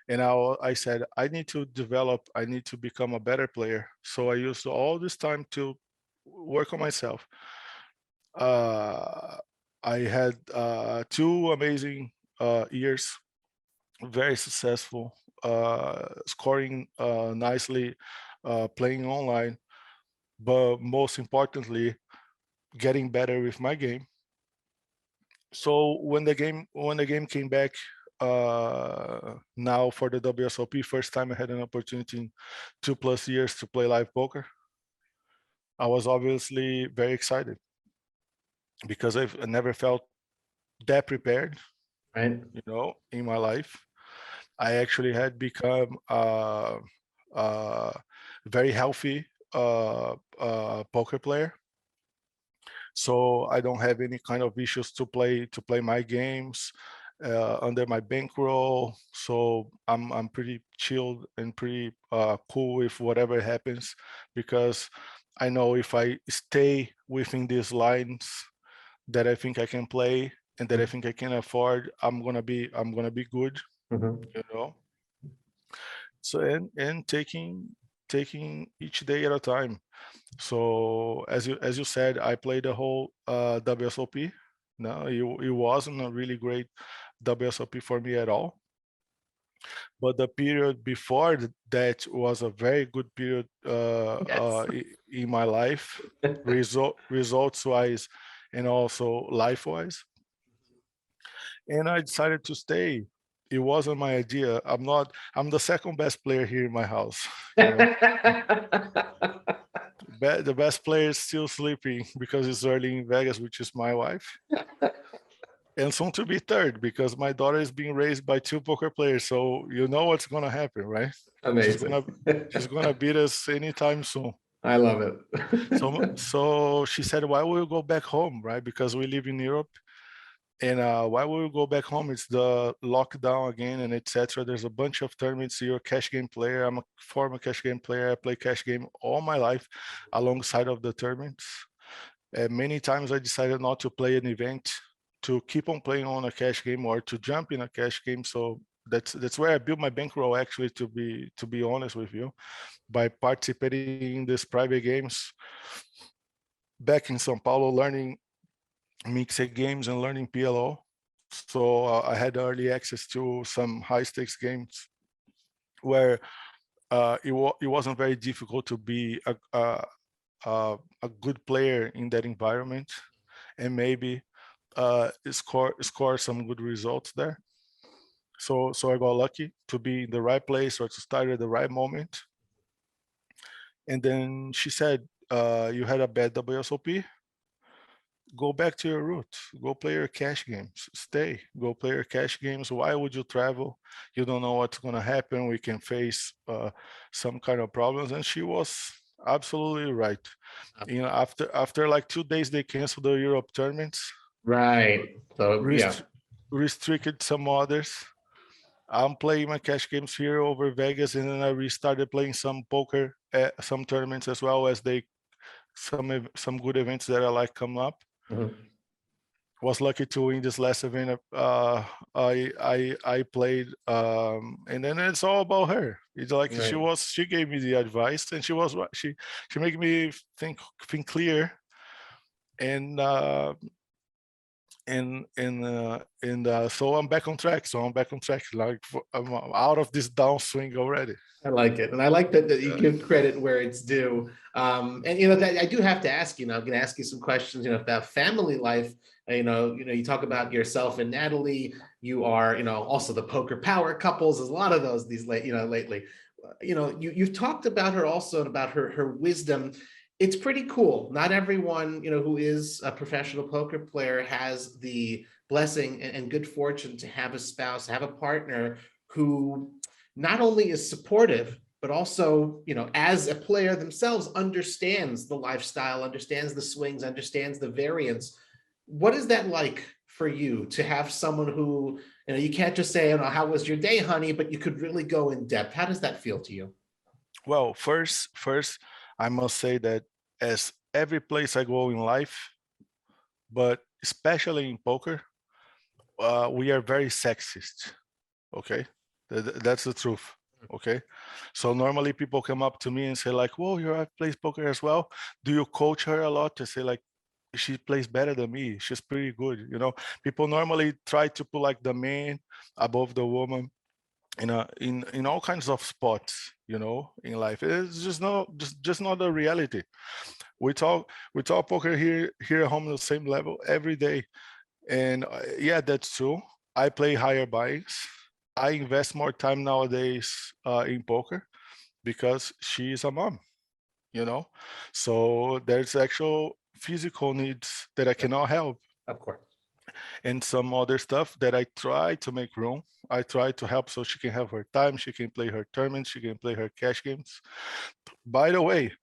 and I said, I need to develop. I need to become a better player. So I used all this time to work on myself. Uh, I had 2 amazing years, very successful, scoring nicely, playing online, but most importantly, getting better with my game. So when the game came back now for the WSOP, first time I had an opportunity in 2+ years to play live poker, I was obviously very excited because I never felt that prepared, Right. you know, in my life. I actually had become a very healthy poker player, so I don't have any kind of issues to play my games under my bankroll. So I'm pretty chilled and pretty cool with whatever happens, because I know if I stay within these lines that I think I can play and that I think I can afford, I'm gonna be good, Mhm. you know. So and taking each day at a time. So as you said, I played the whole WSOP. No, it wasn't a really great WSOP for me at all. But the period before that was a very good period Yes. in my life, results wise, and also life wise. And I decided to stay. It wasn't my idea. I'm the second best player here in my house, you know. The best player is still sleeping because it's early in Vegas, which is my wife. And soon to be third because my daughter is being raised by 2 poker players. So you know what's gonna happen, right? She's Amazing. gonna she's gonna beat us anytime soon. I love it. So she said, why will you go back home, right? Because we live in Europe. And while we go back home, it's the lockdown again and etc. There's a bunch of tournaments. You're a cash game player. I'm a former cash game player. I play cash game all my life alongside of the tournaments. And many times I decided not to play an event, to keep on playing on a cash game or to jump in a cash game. So that's where I built my bankroll, actually, to be honest with you, by participating in these private games back in São Paulo, learning mixed games and learning PLO. So I had early access to some high stakes games where it wasn't very difficult to be a good player in that environment, and maybe score some good results there. So I got lucky to be in the right place or to start at the right moment. And then she said, you had a bad WSOP, go back to your roots, go play your cash games, go play your cash games. Why would you travel? You don't know what's going to happen. We can face some kind of problems. And she was absolutely right. You know, after like 2 days, they canceled the Europe tournaments. Right. So yeah. Restricted some others. I'm playing my cash games here over Vegas, and then I restarted playing some poker at some tournaments as well, as some good events that I like come up. Mhm. Was lucky to win this last event. I played, and then it's all about her. It's like Right. she gave me the advice, and she made me think clear, and so I'm back on track. Like I'm out of this downswing already. I like it. And I like that you give credit where it's due. And you know, that I do have to ask, you know, I'm going to ask you some questions, you know, about family life. You talk about yourself and Natalie. You are, you know, also the poker power couples. There's a lot of those lately. You've talked about her also, and about her wisdom. It's pretty cool. Not everyone, you know, who is a professional poker player has the blessing and good fortune to have a spouse, have a partner who not only is supportive, but also, you know, as a player themselves, understands the lifestyle, understands the swings, understands the variance. What is that like for you to have someone who, you know, you can't just say, you know, how was your day, honey, but you could really go in depth. How does that feel to you? Well, first, I must say that as every place I go in life, but especially in poker, we are very sexist. Okay, that's the truth. Okay, so normally people come up to me and say like, "Whoa, your wife plays poker as well. Do you coach her a lot?" To say like, she plays better than me. She's pretty good. You know, people normally try to put like the man above the woman in all kinds of spots. You know, in life, it's just not the reality. We talk poker here at home on the same level every day, and yeah, that's true. I play higher buys. I invest more time nowadays in poker because she is a mom, you know? So there's actual physical needs that I cannot help, Of course. and some other stuff that I try to make room. I try to help so she can have her time, she can play her tournaments, she can play her cash games. By the way,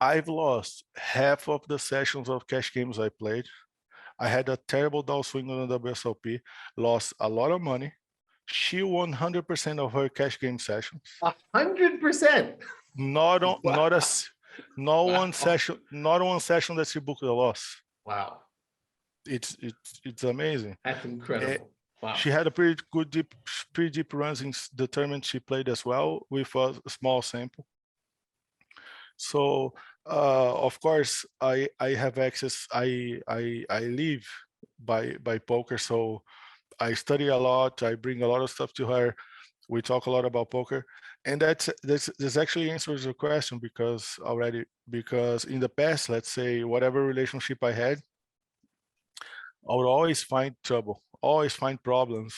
I've lost half of the sessions of cash games I played. I had a terrible downswing on the WSOP, lost a lot of money. She won 100% of her cash game sessions. 100%. Not on, Wow. not Wow. one session that she booked a loss. Wow. It's amazing. That's incredible. Wow. She had a pretty deep runs in the tournament she played as well, with a small sample. So of course I have access. I live by poker, so I study a lot. I bring a lot of stuff to her. We talk a lot about poker, and this actually answers your question, because in the past, let's say whatever relationship I had, I would always find trouble, always find problems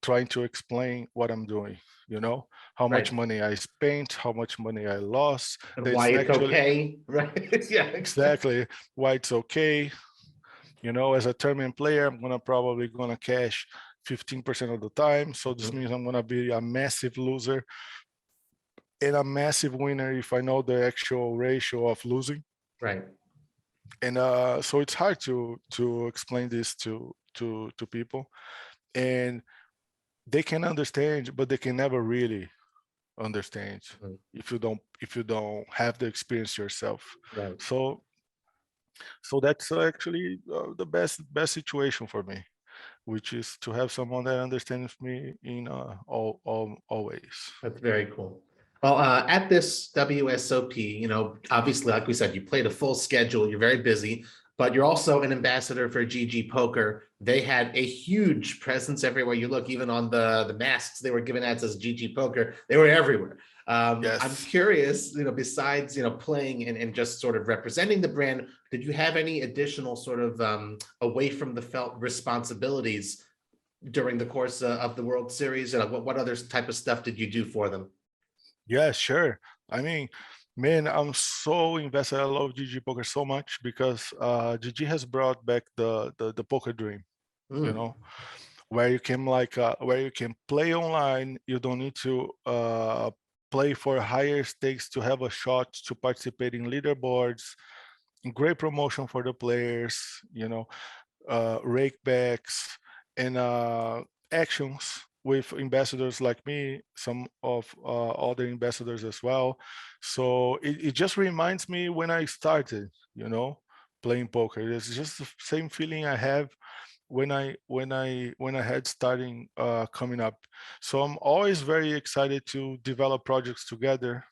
trying to explain what I'm doing. You know, how much Right. money I spent, how much money I lost. And That's why it's actually okay. Right. Yeah. exactly why it's okay. You know, as a tournament player, I'm probably gonna cash 15% of the time. So this means I'm gonna be a massive loser and a massive winner if I know the actual ratio of losing. Right. And so it's hard to explain this to people, and they can understand, but they can never really understand Mhm. if you don't have the experience yourself. Right. So that's actually the best situation for me, which is to have someone that understands me in all ways. That's very cool. Well, at this WSOP, obviously, like we said, you played a full schedule. You're very busy, but you're also an ambassador for GGPoker. They had a huge presence everywhere you look, even on the masks they were given out as GGPoker. They were everywhere. I'm Yes. curious, besides, playing and just sort of representing the brand, did you have any additional sort of away from the felt responsibilities during the course of the World Series? What other type of stuff did you do for them? Yeah, sure. I mean, man, I'm so invested. I love GG Poker so much because GG has brought back the poker dream, you Mm, know, where you can where you can play online. You don't need to play for higher stakes to have a shot to participate in leaderboards. Great promotion for the players, rakebacks and actions with ambassadors like me, some of other ambassadors as well. So it just reminds me when I started, playing poker. It's just the same feeling I have when I had starting coming up. So I'm always very excited to develop projects together,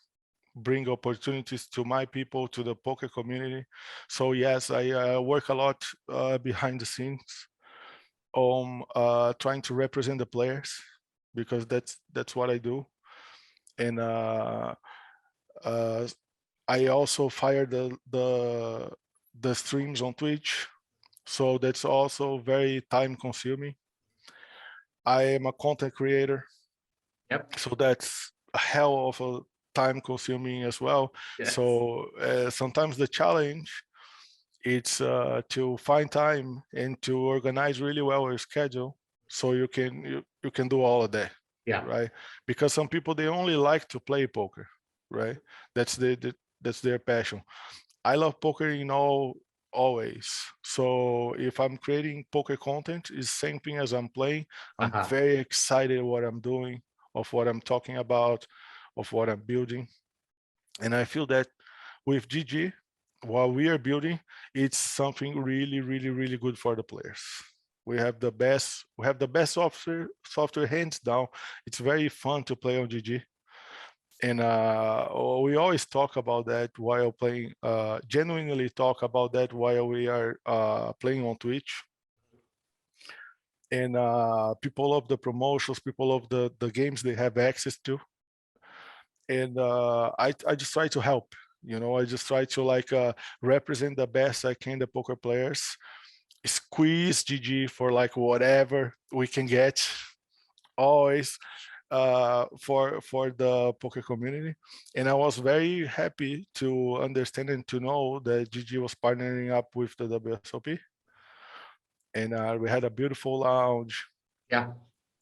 bring opportunities to my people, to the poker community. So yes, I work a lot behind the scenes on trying to represent the players, because that's what I do. And uh, I also fire the streams on Twitch, so that's also very time consuming. I am a content creator, yep. so that's a hell of a time consuming as well. Yes. So sometimes the challenge it's to find time and to organize really well your schedule so you can do all of that, Yeah. right? Because some people, they only like to play poker, right? That's their passion. I love poker in always. So if I'm creating poker content, it's same thing as I'm playing. I'm Uh-huh. very excited what I'm doing, of what I'm talking about, of what I'm building. And I feel that with GG, what we are building, it's something really, really, really good for the players. We have the best software hands down. It's very fun to play on GG. And we always talk about that while playing, genuinely talk about that while we are playing on Twitch. And people love the promotions, people love the games they have access to. And I just try to help. I just try to represent the best I can the poker players, squeeze GG for like whatever we can get, always for the poker community. And I was very happy to understand and to know that GG was partnering up with the WSOP, and we had a beautiful lounge Yeah.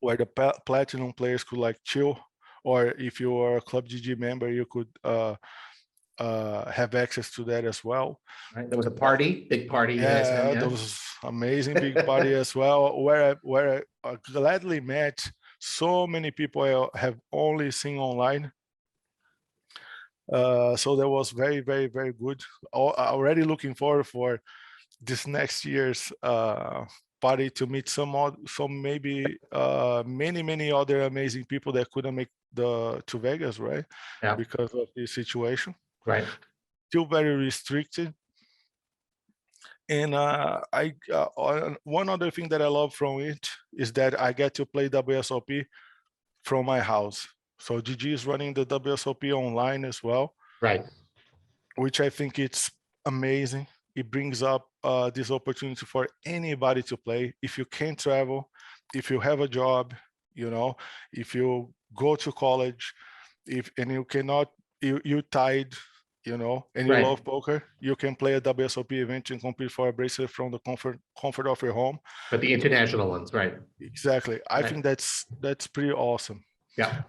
where the platinum players could like chill, or if you are a Club GG member, you could have access to that as well. Right. There was a party, big party you guys had. Yeah, Yeah. there was amazing big party as well, where I gladly met so many people I have only seen online. So that was very, very, very good. Already looking forward for this next year's party to meet some maybe many other amazing people that couldn't make the to Vegas, right? Yeah. Because of the situation. Right. Still very restricted. And one other thing that I love from it is that I get to play WSOP from my house. So GG is running the WSOP online as well, Right. which I think it's amazing. It brings up this opportunity for anybody to play. If you can't travel, if you have a job, if you go to college, and you cannot, you tied, and you Right. love poker, you can play a WSOP event and compete for a bracelet from the comfort of your home. But the international ones, right. Exactly. I Right. think that's pretty awesome. Yeah.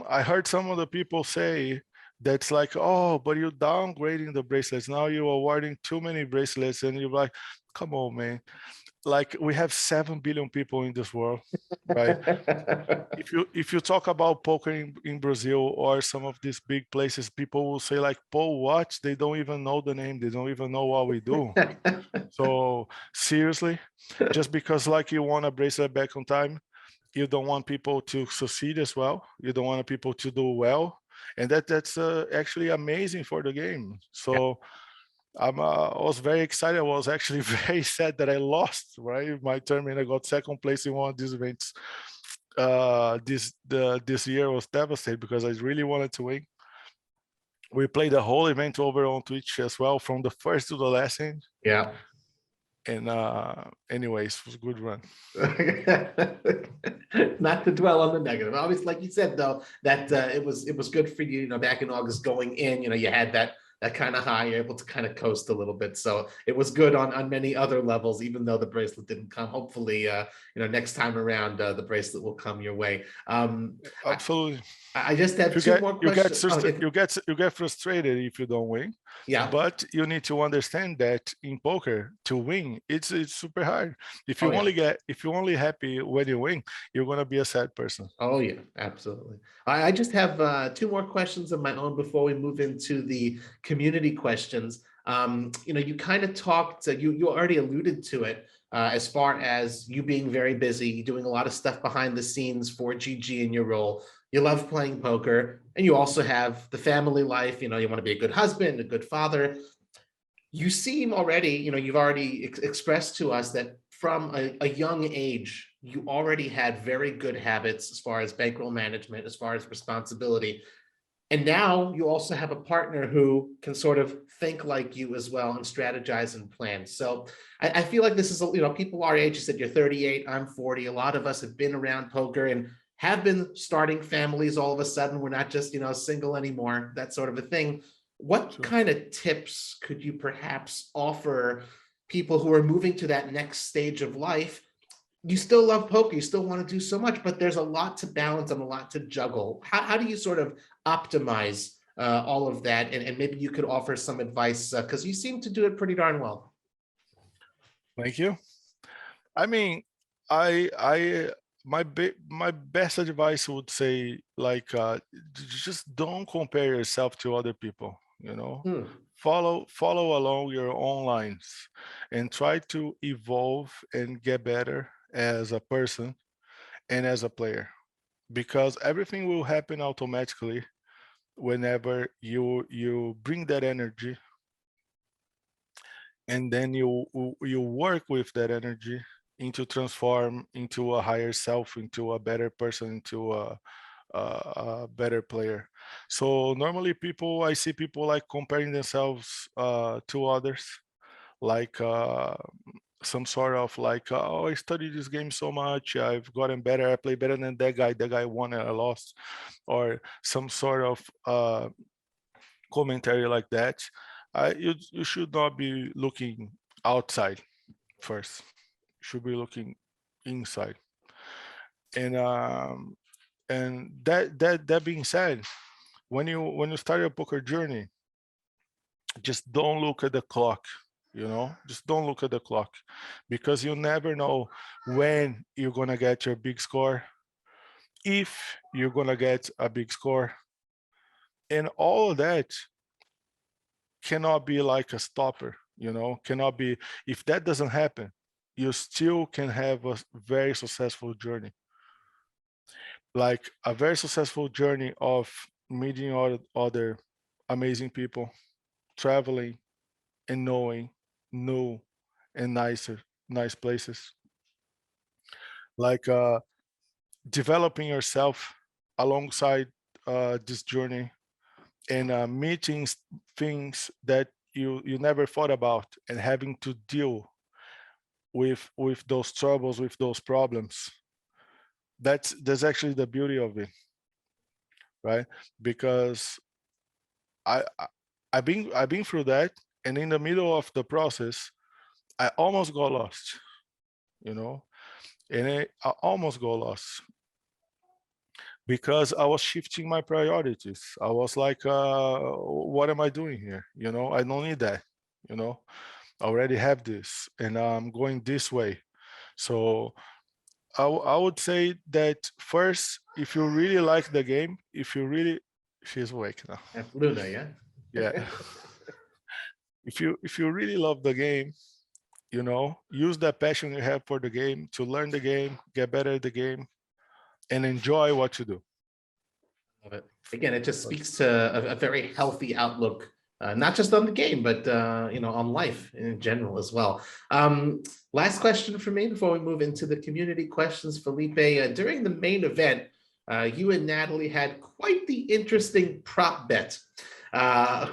I heard some of the people say that's like, oh, but you're downgrading the bracelets. Now you're awarding too many bracelets, and you're like, come on, man. Like, we have 7 billion people in this world, right? If you talk about poker in Brazil or some of these big places, people will say like, Paul, what? They don't even know the name. They don't even know what we do. So seriously, just because like you want a bracelet back on time, you don't want people to succeed as well. You don't want people to do well. And that's actually amazing for the game. So I was very excited. I was actually very sad that I lost, right? My tournament, I got second place in one of these events. This year was devastated because I really wanted to win. We played the whole event over on Twitch as well, from the first to the last end. Yeah. And anyways, it was a good run. Not to dwell on the negative. Obviously, like you said, though, that it was good for you. Back in August going in, you had that kind of high. You're able to kind of coast a little bit. So it was good on many other levels, even though the bracelet didn't come. Hopefully, next time around, the bracelet will come your way. Absolutely. I just have two more questions. You get frustrated if you don't win. Yeah. But you need to understand that in poker, to win, it's super hard. If you only happy when you win, you're gonna be a sad person. Oh yeah, absolutely. I just have two more questions of my own before we move into the community questions. You kind of talked, you already alluded to it, as far as you being very busy, doing a lot of stuff behind the scenes for GG in your role. You love playing poker, and you also have the family life. You want to be a good husband, a good father. You seem already, you've already expressed to us that from a young age, you already had very good habits as far as bankroll management, as far as responsibility. And now you also have a partner who can sort of think like you as well and strategize and plan. So I feel like this is, people our age, you said you're 38, I'm 40. A lot of us have been around poker and have been starting families all of a sudden. We're not just, single anymore, that sort of a thing. What kind of tips could you perhaps offer people who are moving to that next stage of life? You still love poker, you still want to do so much, but there's a lot to balance and a lot to juggle. How do you sort of optimize all of that? And maybe you could offer some advice, because you seem to do it pretty darn well. Thank you. I mean, my best advice would say, like, just don't compare yourself to other people. Follow along your own lines and try to evolve and get better as a person and as a player, because everything will happen automatically whenever you bring that energy, and then you work with that energy into transform into a higher self, into a better person, into a better player. So normally I see people like comparing themselves to others, like some sort of like, oh, I studied this game so much, I've gotten better, I play better than that guy won and I lost, or some sort of commentary like that. You should not be looking outside first. You should be looking inside. And that being said, when you start your poker journey, just don't look at the clock. Just don't look at the clock, because you never know when you're gonna get your big score, if you're gonna get a big score, and all of that cannot be like a stopper. Cannot be. If that doesn't happen, you still can have a very successful journey, like a very successful journey of meeting other amazing people, traveling and knowing new and nice places, like developing yourself alongside this journey, and meeting things that you never thought about, and having to deal with those troubles, with those problems. That's actually the beauty of it, right? Because I've been through that, and in the middle of the process, I almost got lost, and I almost got lost. because I was shifting my priorities. I was like, what am I doing here? I don't need that. I already have this, and I'm going this way. So I would say that first, if you really like the game, she's awake now. Luna, yeah. Yeah. If you really love the game, use that passion you have for the game to learn the game, get better at the game, and enjoy what you do. Love it. Again, it just speaks to a very healthy outlook, not just on the game, but on life in general as well. Last question for me before we move into the community questions, Felipe. During the main event, you and Natalie had quite the interesting prop bet.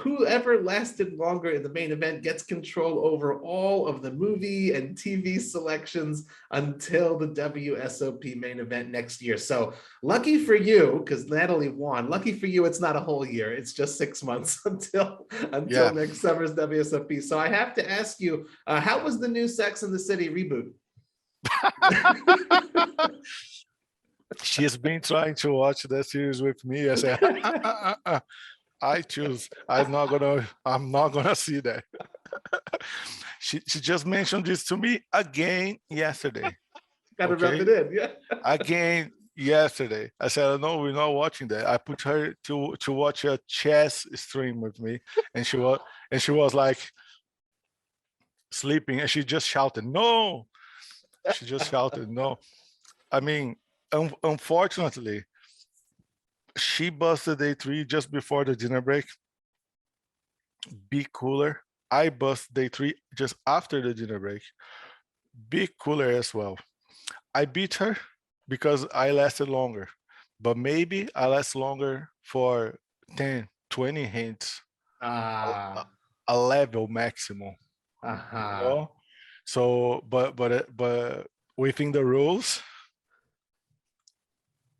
Whoever lasted longer in the main event gets control over all of the movie and TV selections until the WSOP main event next year. So lucky for you, because Natalie won. Lucky for you, it's not a whole year. It's just 6 months until next summer's WSOP. So I have to ask you, how was the new Sex and the City reboot? She's been trying to watch that series with me. I said, I choose. I'm not gonna see that. She just mentioned this to me again yesterday. Gotta rub it in, yeah. Again yesterday. I said, no, we're not watching that. I put her to watch a chess stream with me, and she was like sleeping, and she just shouted, no. She just shouted, no. I mean, unfortunately, she busted day 3 just before the dinner break. Be cooler. I bust day 3 just after the dinner break. Be cooler as well. I beat her because I lasted longer, but maybe I last longer for 10, 20 hints, a level maximum. So, but within the rules,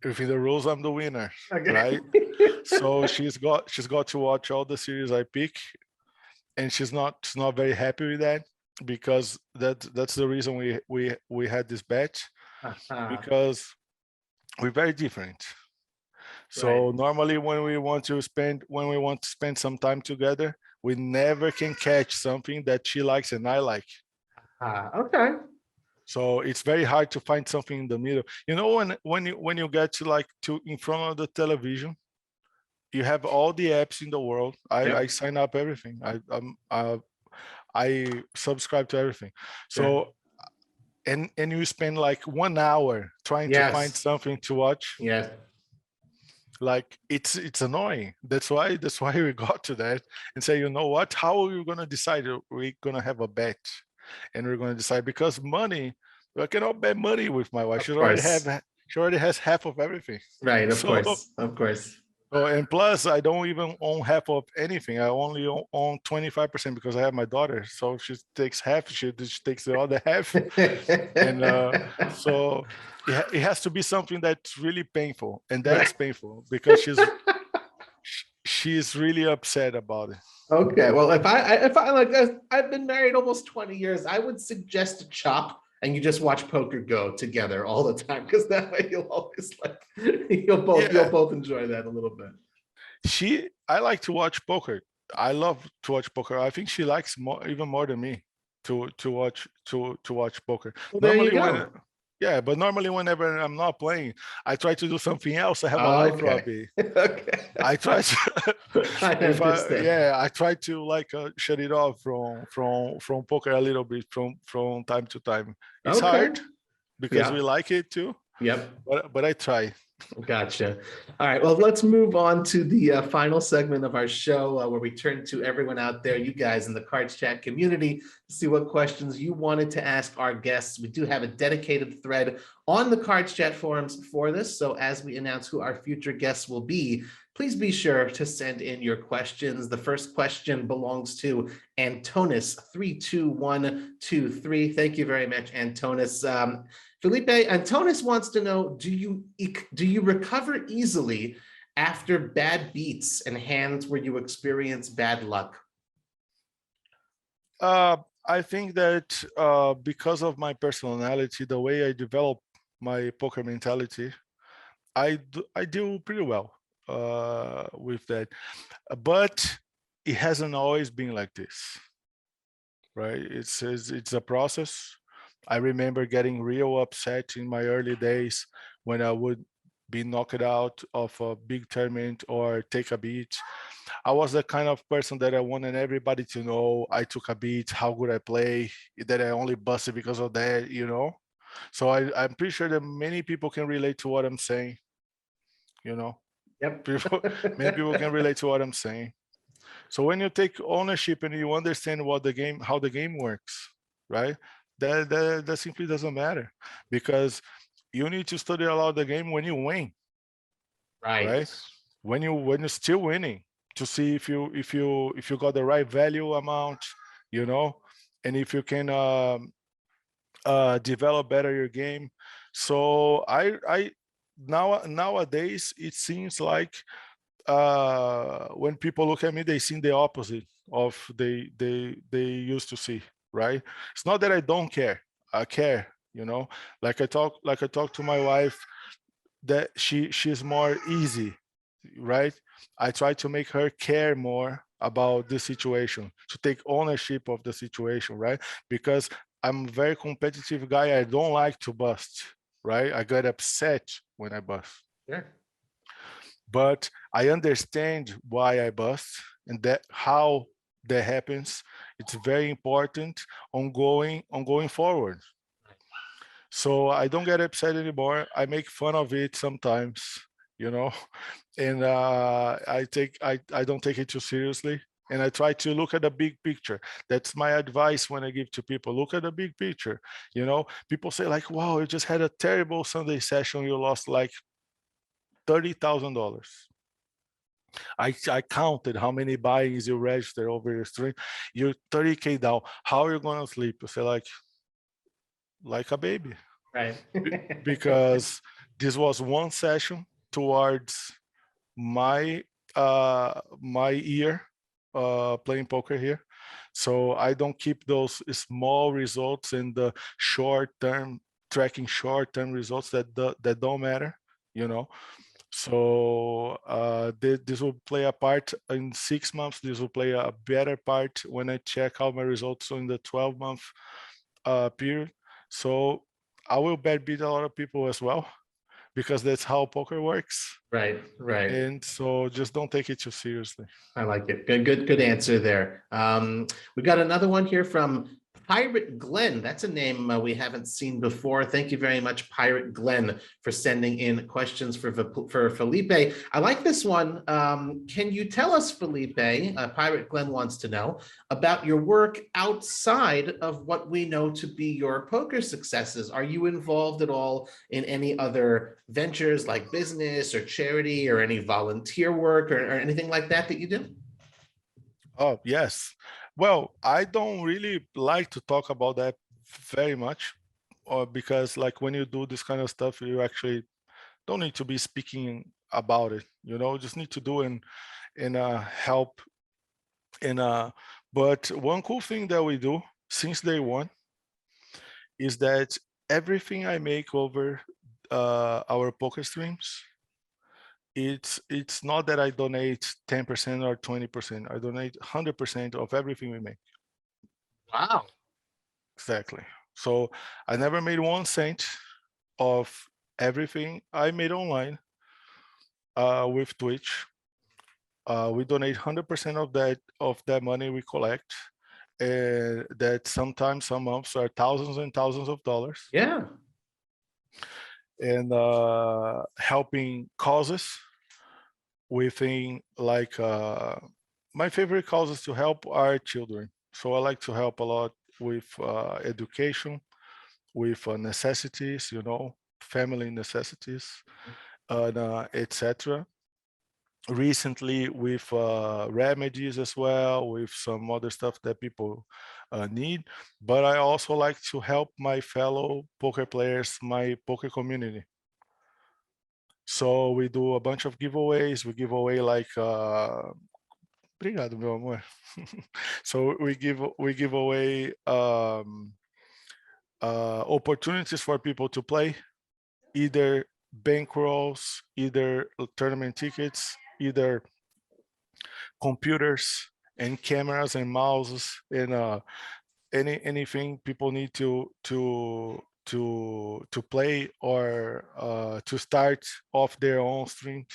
I'm the winner, right? So she's got to watch all the series I pick, and she's not very happy with that, because that's the reason we had this bet, because we're very different. So normally when we want to spend some time together, we never can catch something that she likes and I like. Okay. So it's very hard to find something in the middle. When you get to in front of the television, you have all the apps in the world. I sign up everything. I subscribe to everything. So and you spend like 1 hour trying to find something to watch. Yeah. Like it's annoying. That's why we got to that and say, you know what? How are we gonna decide? We're gonna have a bet, and we're gonna decide, because money. I cannot bet money with my wife. She already has half of everything. Right. Of course. Oh, and plus, I don't even own half of anything. I only own 25% because I have my daughter. So she takes half. She takes the other half, and so it has to be something that's really painful, and that's painful because she's really upset about it. Okay, well, if I like, I've been married almost 20 years, I would suggest a chop, and you just watch Poker Go together all the time, because that way you'll always you'll both enjoy that a little bit. I like to watch poker. I love to watch poker. I think she likes even more than me to watch poker. Well, there you go. But normally whenever I'm not playing, I try to do something else. I have a life, Robbie. Okay. I try to. I try to shut it off from poker a little bit from time to time. It's hard because we like it too. Yep. But I try. Gotcha. All right. Well, let's move on to the final segment of our show, where we turn to everyone out there, you guys in the CardsChat community, to see what questions you wanted to ask our guests. We do have a dedicated thread on the CardsChat forums for this. So as we announce who our future guests will be, please be sure to send in your questions. The first question belongs to Antonis32123. Thank you very much, Antonis. Felipe, Antonis wants to know, do you recover easily after bad beats and hands where you experience bad luck? I think that because of my personality, the way I develop my poker mentality, I do pretty well with that, but it hasn't always been like this, right? It's a process. I remember getting real upset in my early days when I would be knocked out of a big tournament or take a beat. I was the kind of person that I wanted everybody to know I took a beat, how good I play, that I only busted because of that, you know? So I'm pretty sure that many people can relate to what I'm saying, you know? Yep. Many people can relate to what I'm saying. So when you take ownership and you understand what the game, how the game works, right? That simply doesn't matter, because you need to study a lot of the game when you win, Right. right? When you're still winning, to see if you got the right value amount, you know, and if you can develop better your game. So I nowadays it seems like when people look at me, they see the opposite of they used to see, right? It's not that I don't care. I care, you know. Like I talk to my wife, that she's more easy, right? I try to make her care more about the situation, to take ownership of the situation, right? Because I'm a very competitive guy. I don't like to bust, right? I get upset when I bust. Sure. But I understand why I bust and that how that happens. It's very important on going forward. So I don't get upset anymore. I make fun of it sometimes, you know, and I don't take it too seriously. And I try to look at the big picture. That's my advice when I give to people. Look at the big picture. You know, people say like, wow, you just had a terrible Sunday session. You lost like $30,000. I counted how many buy-ins you registered over your stream. You're 30K down. How are you going to sleep? You say like a baby. Right. Because this was one session towards my my year playing poker here. So I don't keep those small results in the short term, tracking short term results that don't matter, you know. So this will play a part in 6 months. This will play a better part when I check out my results in the 12-month period. So I will bet beat a lot of people as well, because that's how poker works. Right. Right. And so just don't take it too seriously. I like it. Good answer there. We got another one here from Pirate Glenn. That's a name we haven't seen before. Thank you very much, Pirate Glenn, for sending in questions for Felipe. I like this one. Can you tell us, Felipe, Pirate Glenn wants to know about your work outside of what we know to be your poker successes. Are you involved at all in any other ventures like business or charity or any volunteer work or anything like that that you do? Oh, yes. Well, I don't really like to talk about that very much, or because like when you do this kind of stuff, you actually don't need to be speaking about it, you know, just need to do and help. And but one cool thing that we do since day one is that everything I make over our poker streams, it's not that I donate 10% or 20%. I donate 100% of everything we make. Wow. Exactly. So I never made 1 cent of everything I made online with Twitch. We donate 100% of that money we collect, and that sometimes some months are thousands and thousands of dollars, Yeah. and helping causes within like my favorite causes to help are children. So I like to help a lot with education, with necessities, you know, family necessities, and etc. Recently with remedies as well, with some other stuff that people need. But I also like to help my fellow poker players, my poker community. So we do a bunch of giveaways. We give away like obrigado, meu amor. So we give away opportunities for people to play either bankrolls, either tournament tickets, either computers and cameras and mouses, and anything people need to play or to start off their own streams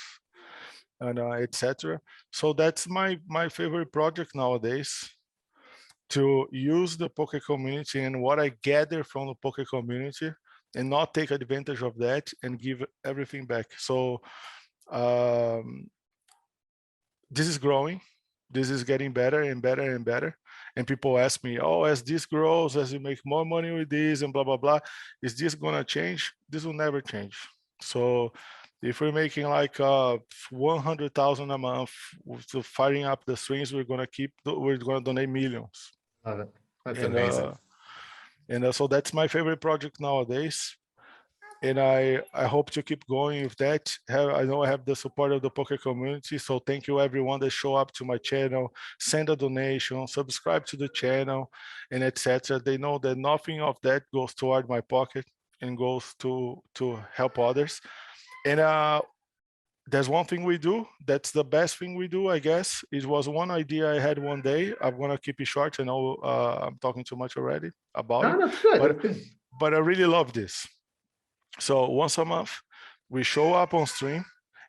and etc. So that's my favorite project nowadays, to use the poker community and what I gather from the poker community and not take advantage of that and give everything back. So um, this is growing. This is getting better and better and better. And people ask me, oh, as this grows, as you make more money with this and blah, blah, blah, is this gonna change? This will never change. So if we're making like 100,000 a month to firing up the strings, we're gonna donate millions. Love it. That's And amazing. So that's my favorite project nowadays. And I hope to keep going with that. I know I have the support of the poker community, so thank you everyone that show up to my channel, send a donation, subscribe to the channel, and etc. They know that nothing of that goes toward my pocket and goes to help others. And there's one thing we do that's the best thing we do, I guess. It was one idea I had one day. I'm gonna keep it short. I know I'm talking too much already about it, That's good. but That's good. but I really love this. So once a month, we show up on stream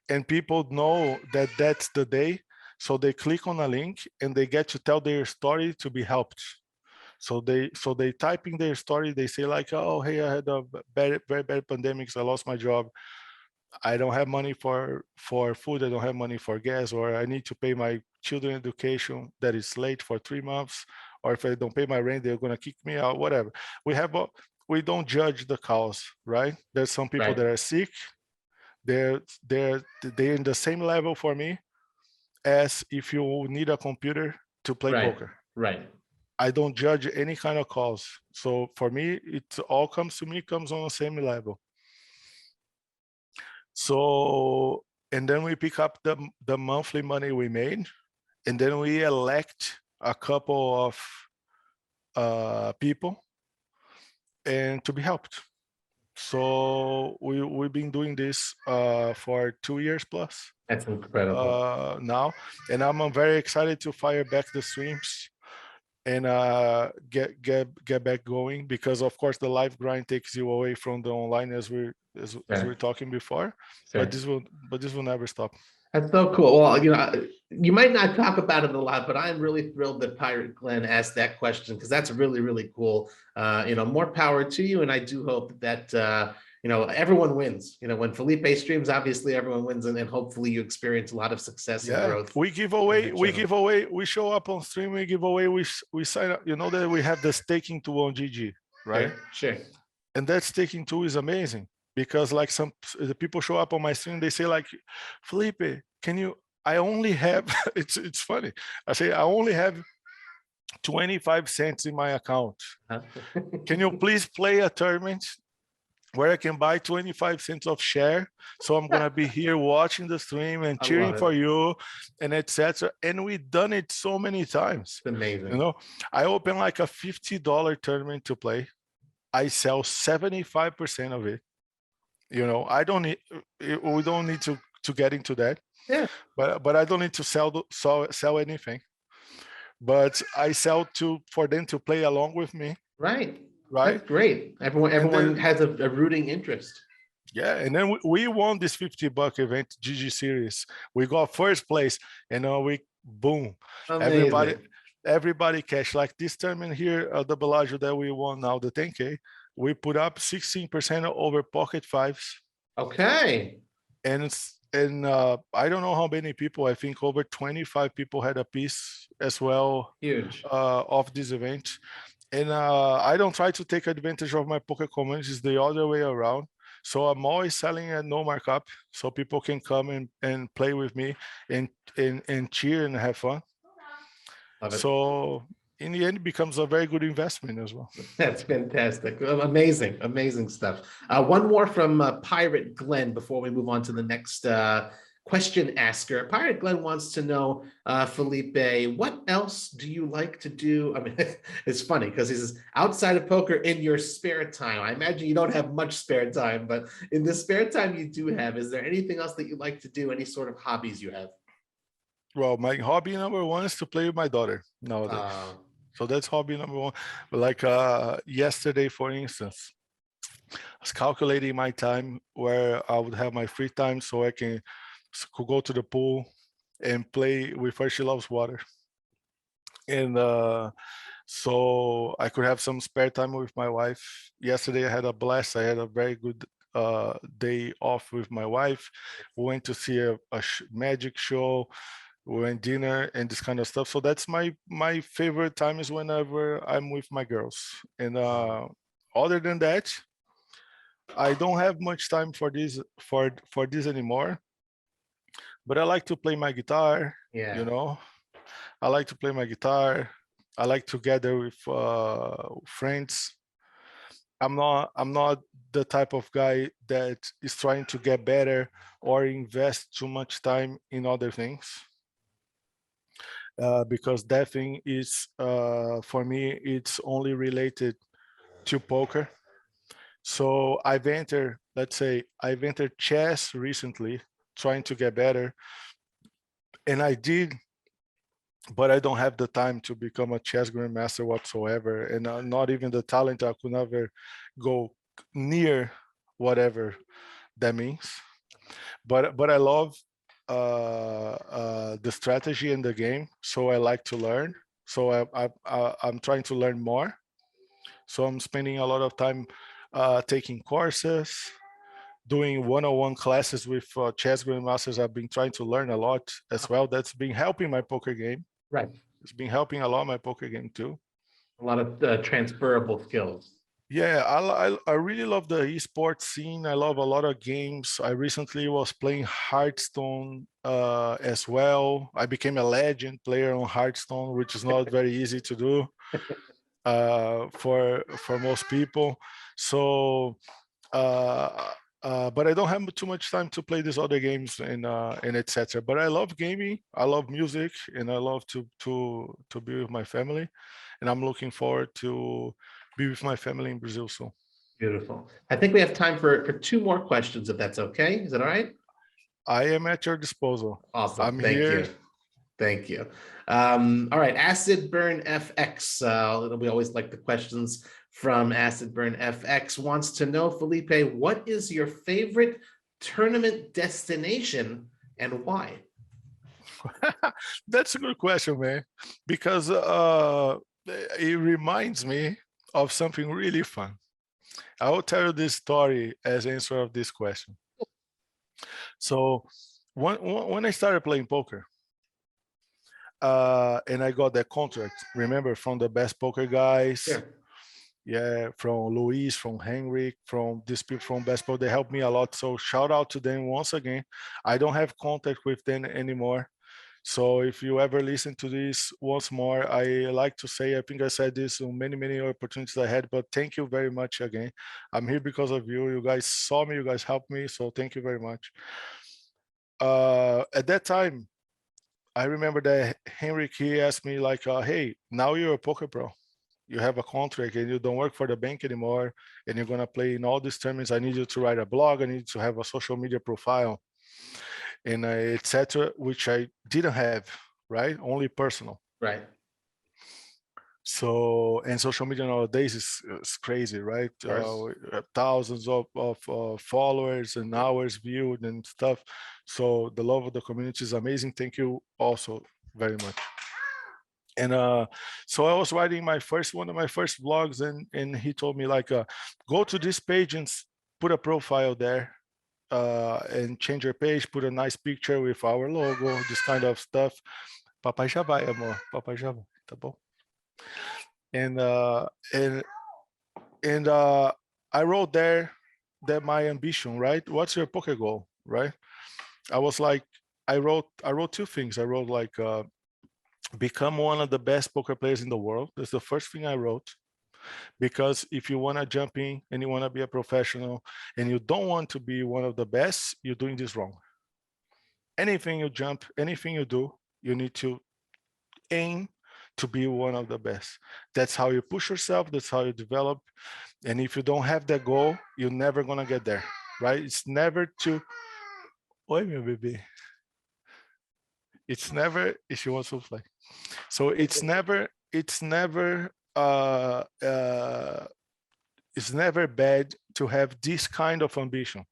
and people know that that's the day. So they click on a link and they get to tell their story to be helped. So they type in their story. They say like, oh, hey, I had a very bad pandemic. So I lost my job. I don't have money for food. I don't have money for gas, or I need to pay my children education that is late for 3 months. Or if I don't pay my rent, they're gonna kick me out, whatever. We don't judge the cause, right? There's some people Right. that are sick. They're in the same level for me as if you need a computer to play poker. Right. I don't judge any kind of cause. So for me, it all comes on the same level. So, and then we pick up the monthly money we made, and then we elect a couple of people and to be helped. So we've been doing this for 2 years plus. That's incredible. Now, and I'm very excited to fire back the streams and get back going, because of course the live grind takes you away from the online, as we were talking before. Sure. But this will never stop. That's so cool. Well, you might not talk about it a lot, but I'm really thrilled that Pirate Glenn asked that question, because that's really, really cool. More power to you. And I do hope that, everyone wins. When Felipe streams, obviously everyone wins, and hopefully you experience a lot of success and growth. We give away, we show up on stream, we give away, we sign up, that we have the staking tool on GG, right? Sure. And that staking tool is amazing, because like the people show up on my stream, they say like, Felipe, I only have, it's funny. I say, I only have 25 cents in my account. Can you please play a tournament where I can buy 25 cents of share? So I'm gonna be here watching the stream and cheering for you and etc. And we've done it so many times. It's amazing. I open like a $50 tournament to play. I sell 75% of it. I don't need, we don't need to get into that. Yeah. But I don't need to sell anything. But I sell for them to play along with me. Right. Right. That's great. Everyone has a rooting interest. Yeah, and then we won this $50 event, GG series. We got first place, and we boom. Amazing. Everybody cash. Like this tournament here at the Bellagio that we won now, the 10K, we put up 16% over pocket fives. Okay. And I don't know how many people, I think over 25 people had a piece as well. Huge. Of this event. And I don't try to take advantage of my poker community, it's the other way around. So I'm always selling at no markup, so people can come and play with me and cheer and have fun. So in the end, it becomes a very good investment as well. That's fantastic. Amazing stuff. One more from Pirate Glenn before we move on to the next question asker. Pirate Glenn wants to know, Felipe, what else do you like to do? I mean, it's funny because he says outside of poker in your spare time. I imagine you don't have much spare time, but in the spare time you do have, is there anything else that you like to do? Any sort of hobbies you have? Well, my hobby number one is to play with my daughter nowadays. So that's hobby number one. Like yesterday, for instance, I was calculating my time where I would have my free time so I could go to the pool and play with her. She loves water. And so I could have some spare time with my wife. Yesterday I had a blast. I had a very good day off with my wife. We went to see a magic show. We went dinner and this kind of stuff. So that's my favorite time is whenever I'm with my girls. And other than that, I don't have much time for this anymore. But I like to play my guitar. Yeah. You know, I like to play my guitar. I like to gather with friends. I'm not the type of guy that is trying to get better or invest too much time in other things. Because that thing is, for me, it's only related to poker. So let's say I've entered chess recently, trying to get better. And I did, but I don't have the time to become a chess grandmaster whatsoever. And not even the talent. I could never go near whatever that means. But I love the strategy in the game, so I like to learn. So I'm trying to learn more. So I'm spending a lot of time taking courses, doing one-on-one classes with chess grandmasters. I've been trying to learn a lot as well. That's been helping my poker game. Right. It's been helping a lot my poker game too. A lot of transferable skills. Yeah, I really love the esports scene. I love a lot of games. I recently was playing Hearthstone as well. I became a legend player on Hearthstone, which is not very easy to do for most people. So, but I don't have too much time to play these other games and etc. But I love gaming. I love music, and I love to be with my family. And I'm looking forward to be with my family in Brazil soon. Beautiful. I think we have time for two more questions, if that's okay. Is that all right? I am at your disposal. Awesome. I'm Thank here. you. Thank you. All right. Acid Burn FX. We always like the questions from Acid Burn FX. Wants to know, Felipe, what is your favorite tournament destination and why? That's a good question, man, because it reminds me of something really fun. I will tell you this story as answer of this question. So when I started playing poker, and I got that contract, remember, from the best poker guys, Sure. yeah, from Luis, from Henrik, from these people from Best Poker, they helped me a lot. So shout out to them once again. I don't have contact with them anymore. So if you ever listen to this once more, I like to say, I think I said this on many opportunities I had, but thank you very much again. I'm here because of you. You guys saw me, you guys helped me. So thank you very much. At that time, I remember that Henrik, he asked me like, hey, now you're a poker pro. You have a contract and you don't work for the bank anymore, and you're gonna play in all these tournaments. I need you to write a blog. I need you to have a social media profile, and etc., which I didn't have, right? Only personal. Right. So, and social media nowadays is crazy, right? Thousands of followers and hours viewed and stuff. So the love of the community is amazing. Thank you also very much. And so I was writing one of my first vlogs, and he told me like, go to this page and put a profile there, and change your page, put a nice picture with our logo, this kind of stuff. Papai já vai, amor. Papai já vai, tá bom? And I wrote there that my ambition, right? What's your poker goal, right? I was like, I wrote two things. I wrote like, become one of the best poker players in the world. That's the first thing I wrote. Because if you want to jump in and you want to be a professional and you don't want to be one of the best, you're doing this wrong. anything you jump, anything you do, you need to aim to be one of the best. That's how you push yourself. That's how you develop. And if you don't have that goal, you're never gonna get there, right? It's never to. Oi, meu bebê. It's never if she wants to play. So it's never it's never bad to have this kind of ambition.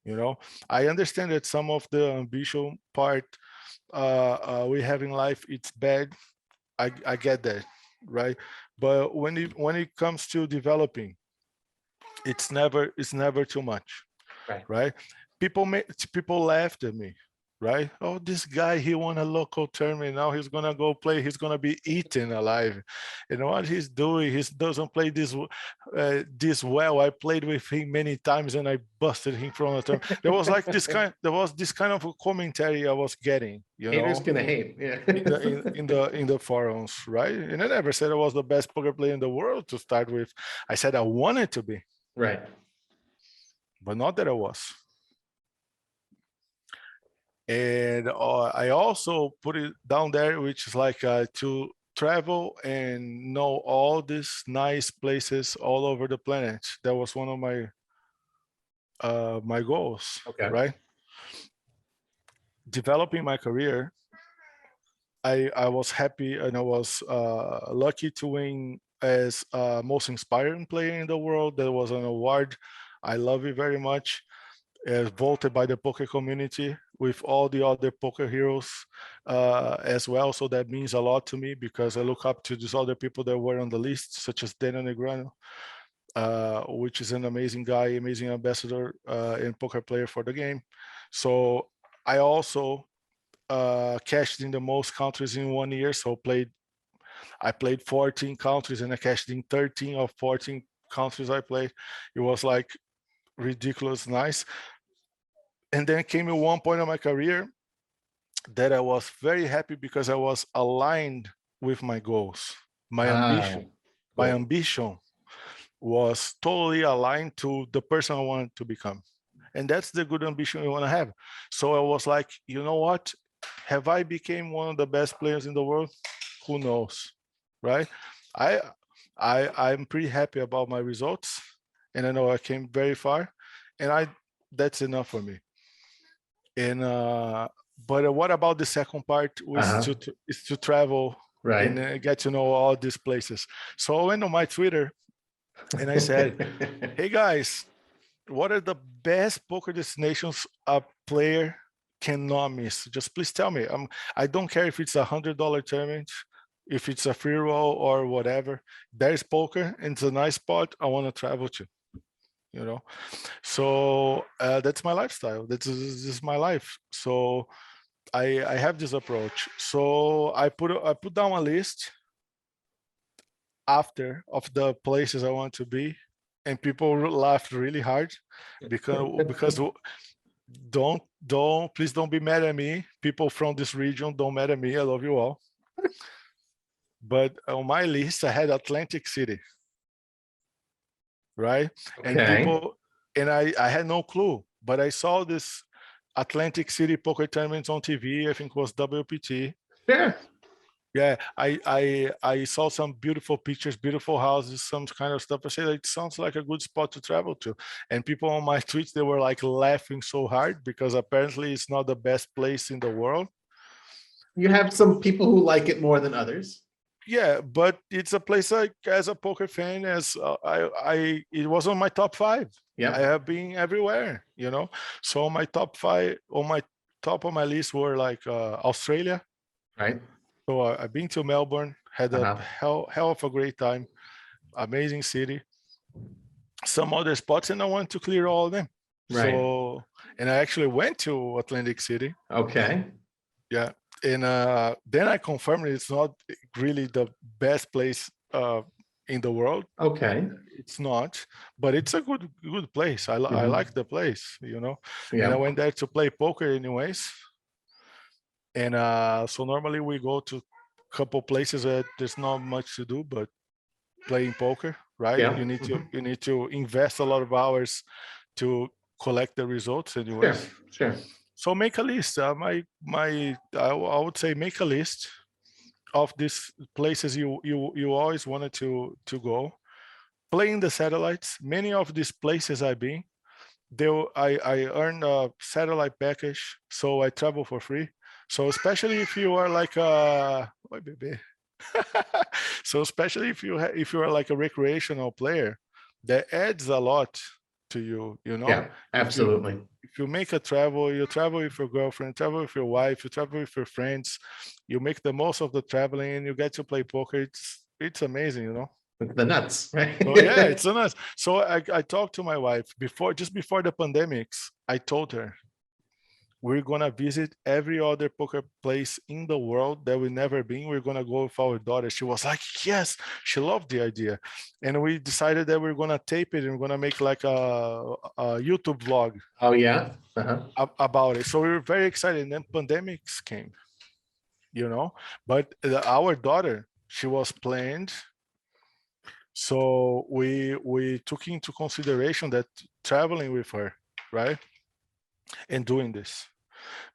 You know, I understand that some of the ambition part we have in life, it's bad. I get that, right? But when it comes to developing, it's never too much, right? People laughed at me, right? Oh, this guy, he won a local tournament. Now he's gonna go play. He's gonna be eaten alive. You know what he's doing? He doesn't play this well. I played with him many times and I busted him from the tournament. There was like this kind. There was this kind of a commentary I was getting. You Haters know, gonna hate. Yeah. in the forums, right? And I never said I was the best poker player in the world to start with. I said I wanted to be, Right. but not that I was. And I also put it down there, which is like to travel and know all these nice places all over the planet. That was one of my my goals, Okay. right? Developing my career, I was happy and I was lucky to win as most inspiring player in the world. There was an award. I love it very much. Voted by the poker community with all the other poker heroes as well. So that means a lot to me because I look up to these other people that were on the list, such as Daniel Negreanu, which is an amazing guy, amazing ambassador and poker player for the game. So I also cashed in the most countries in 1 year. So I played 14 countries and I cashed in 13 of 14 countries I played. It was like ridiculous nice. And then came at one point of my career that I was very happy because I was aligned with my goals, my ambition. Cool. My ambition was totally aligned to the person I wanted to become. And that's the good ambition you want to have. So I was like, you know what? Have I became one of the best players in the world? Who knows, right? I'm pretty happy about my results, and I know I came very far, and that's enough for me. And but what about the second part? Is to travel Right. and get to know all these places. So I went on my Twitter and I said, "Hey guys, what are the best poker destinations a player cannot miss? Just please tell me. I don't care if it's $100 tournament, if it's a free roll or whatever. There's poker and it's a nice spot I want to travel to, you know." So that's my lifestyle. This is my life. So I have this approach. So I put down a list after of the places I want to be, and people laughed really hard because please don't be mad at me. People from this region, don't mad at me. I love you all. But on my list, I had Atlantic City, right? And I had no clue, but I saw this Atlantic City poker tournaments on TV. I think it was WPT. Yeah. Yeah, I saw some beautiful pictures, beautiful houses, some kind of stuff. I said, it sounds like a good spot to travel to. And people on my tweets, they were like laughing so hard because apparently it's not the best place in the world. You have some people who like it more than others. Yeah, but it's a place like as a poker fan, as it was on my top 5. Yeah, I have been everywhere, you know. So on my top 5, on my top of my list were like Australia. Right. So I've been to Melbourne, had a hell of a great time, amazing city. Some other spots, and I want to clear all of them. Right. So, and I actually went to Atlantic City. Okay. Yeah, and then I confirmed it's not really the best place in the world. Okay. It's not, but it's a good place. I like the place, you know. Yeah. And I went there to play poker anyways. And so normally we go to a couple places that there's not much to do but playing poker, right? Yeah. You need to invest a lot of hours to collect the results anyways. Sure. So make a list. I would say make a list of these places you always wanted to go. Playing the satellites. Many of these places I've been, I earn a satellite package, so I travel for free. So especially if you are like a, oi, bebê. So especially if you are like a recreational player, that adds a lot to you. You know, Yeah, absolutely. if you make a travel, you travel with your girlfriend, travel with your wife, you travel with your friends, you make the most of the traveling, and you get to play poker. It's amazing, you know. The nuts, right? So yeah, it's so nice. So I talked to my wife just before the pandemics. I told her we're gonna visit every other poker place in the world that we've never been. We're gonna go with our daughter. She was like, yes, she loved the idea. And we decided that we're gonna tape it and we're gonna make like a YouTube vlog Oh yeah. Uh-huh. about it. So we were very excited. And then pandemics came, you know. But our daughter, she was planned. So we took into consideration that traveling with her, right? And doing this.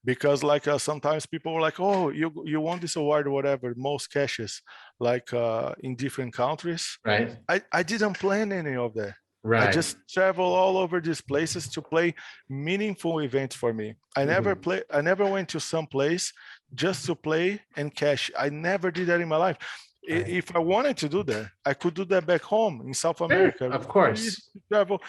Because like sometimes people were like, oh, you won this award or whatever, most cashes, like in different countries. Right. I didn't plan any of that. I Right. just travel all over these places to play meaningful events for me. Mhm. I never went to some place just to play and cash. I never did that in my life. Right. If I wanted to do that, I could do that back home in South Sure, America. of Very easy course. to travel.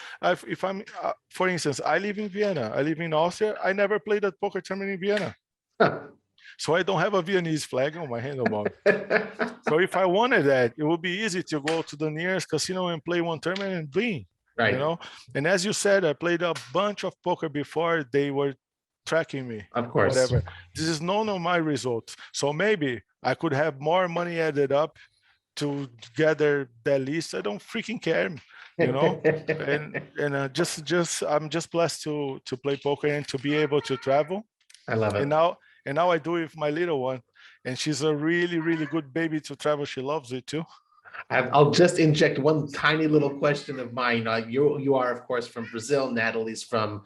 If I'm, for instance, I live in Vienna. I live in Austria. I never played a poker tournament in Vienna, Huh. so I don't have a Viennese flag on my handlebar. So if I wanted that, it would be easy to go to the nearest casino and play one tournament and win. You Right. know, and as you said, I played a bunch of poker before they were tracking me, Of course. whatever. This is none of my results. So maybe I could have more money added up to gather that list. I don't freaking care, you know. And just I'm just blessed to play poker and to be able to travel. I love And it. now I do it with my little one, and she's a really good baby to travel. She loves it too. I'll just inject one tiny little question of mine. You are, of course, from Brazil. Natalie's from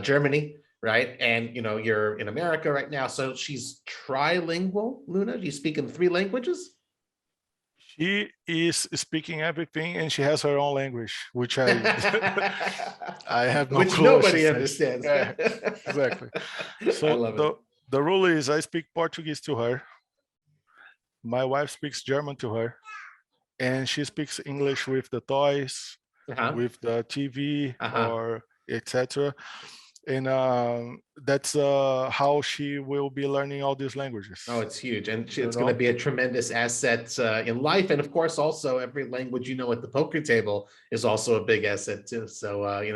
Germany, right? And you're in America right now. So she's trilingual, Luna. Do you speak in 3 languages? She is speaking everything, and she has her own language, which I I have no Which clue what she nobody says. understands. Yeah, exactly. I So love it. the rule is I speak Portuguese to her. My wife speaks German to her, and she speaks English with the toys, Uh-huh. with the TV, Uh-huh. or etc. And that's how she will be learning all these languages. Oh, it's huge. And You it's going to know, be a tremendous asset in life. And of course, also every language at the poker table is also a big asset too. So,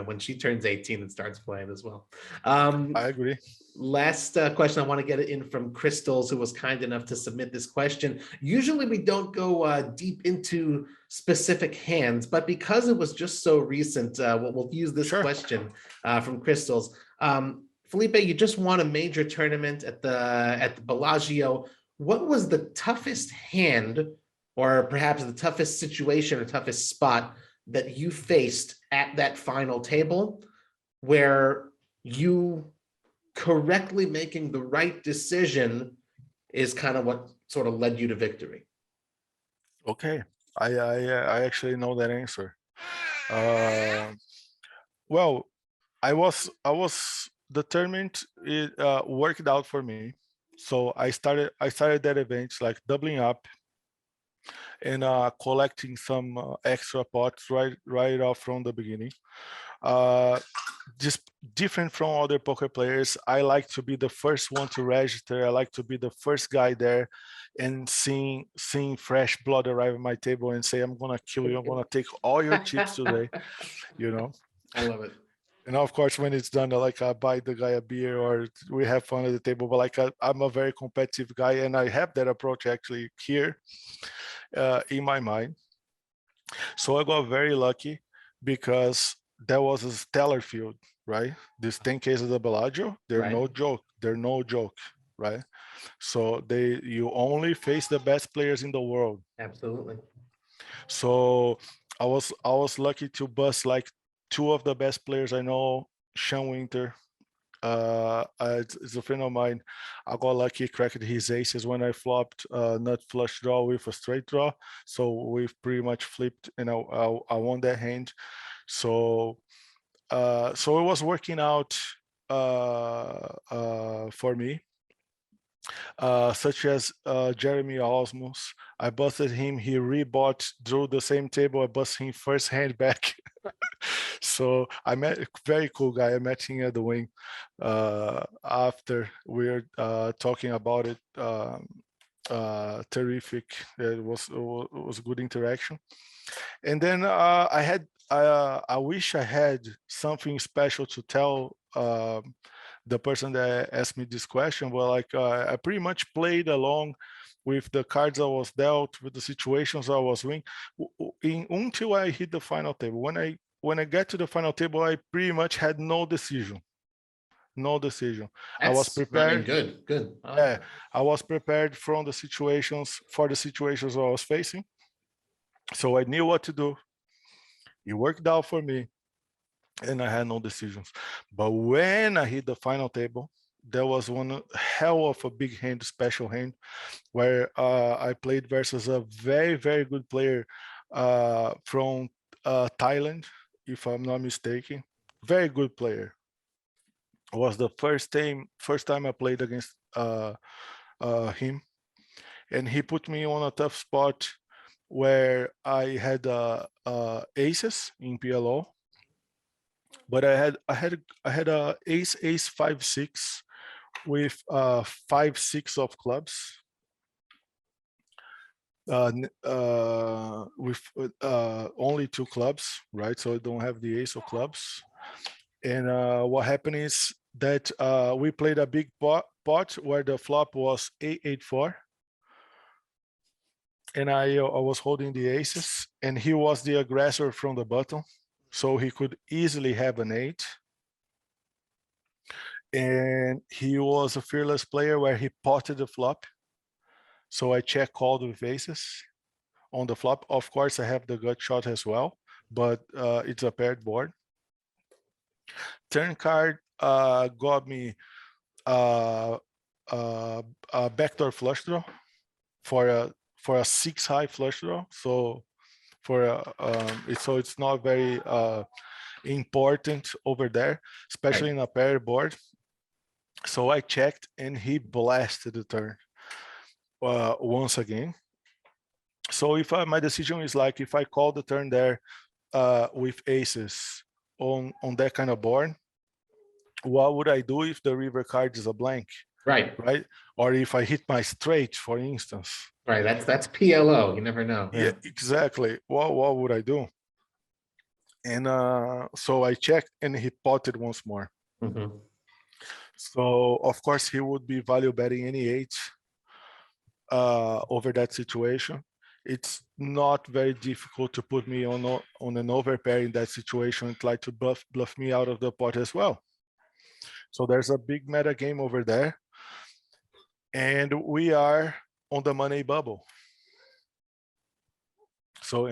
when she turns 18 and starts playing as well. I agree. Last question, I want to get it in from Crystals, who was kind enough to submit this question. Usually we don't go deep into specific hands, but because it was just so recent, we'll use this Sure. question from Crystals. Felipe, you just won a major tournament at the Bellagio. What was the toughest hand, or perhaps the toughest situation or toughest spot that you faced at that final table, where you correctly making the right decision is kind of what sort of led you to victory? Okay. I actually know that answer. Uh, well, I was determined. It worked out for me. So I started that event like doubling up and collecting some extra pots right off from the beginning. Uh, just different from other poker players. I like to be the first one to register. I like to be the first guy there, and seeing fresh blood arrive at my table and say, "I'm gonna kill you. I'm gonna take all your chips today." You know. I love it. And of course, when it's done, like I buy the guy a beer or we have fun at the table. But like I'm a very competitive guy, and I have that approach actually here in my mind. So I got very lucky because that was a stellar field, right? These 10 cases of the Bellagio, they're Right. no joke. They're no joke, right? So you only face the best players in the world. Absolutely. So I was lucky to bust like two of the best players I know, Sean Winter, it's a friend of mine. I got lucky, cracked his aces when I flopped nut flush draw with a straight draw. So we've pretty much flipped, and I won that hand. So so it was working out for me. Such as Jeremy Osmos. I busted him, he rebought, drew the same table, I busted him first hand back. So I met a very cool guy. I met him at the wing after we were talking about it. Terrific. It was good interaction. And then I wish I had something special to tell the person that asked me this question. Well, like I pretty much played along with the cards I was dealt, with the situations I was in until I hit the final table. When I get to the final table, I pretty much had no decision. No decision. I was prepared. Good. Yeah, I was prepared for the situations I was facing. So I knew what to do. It worked out for me, and I had no decisions. But when I hit the final table, there was one hell of a big hand, special hand, where I played versus a very, very good player from Thailand, if I'm not mistaken. Very good player. It was the first time I played against him, and he put me on a tough spot where I had aces in PLO, but I had a ace 5-6 with 5-6 of clubs, with only 2 clubs, right? So I don't have the ace of clubs. And what happened is that we played a big pot where the flop was 8-8-4. And I was holding the aces, and he was the aggressor from the bottom, so he could easily have an 8. And he was a fearless player where he potted the flop. So I check called with aces on the flop. Of course, I have the gut shot as well, but it's a paired board. Turn card got me a backdoor flush draw for a 6 high flush draw. So it's not very important over there, especially in a pair board. So I checked, and he blasted the turn once again. So if my decision is like, if I call the turn there with aces on that kind of board, what would I do if the river card is a blank? Right. Or if I hit my straight, for instance. Right. That's PLO. You never know. Yeah, exactly. What would I do? And so I checked, and he potted once more. Mm-hmm. So of course he would be value betting any 8 over that situation. It's not very difficult to put me on an overpair in that situation and try to bluff me out of the pot as well. So there's a big meta game over there, and we are on the money bubble. So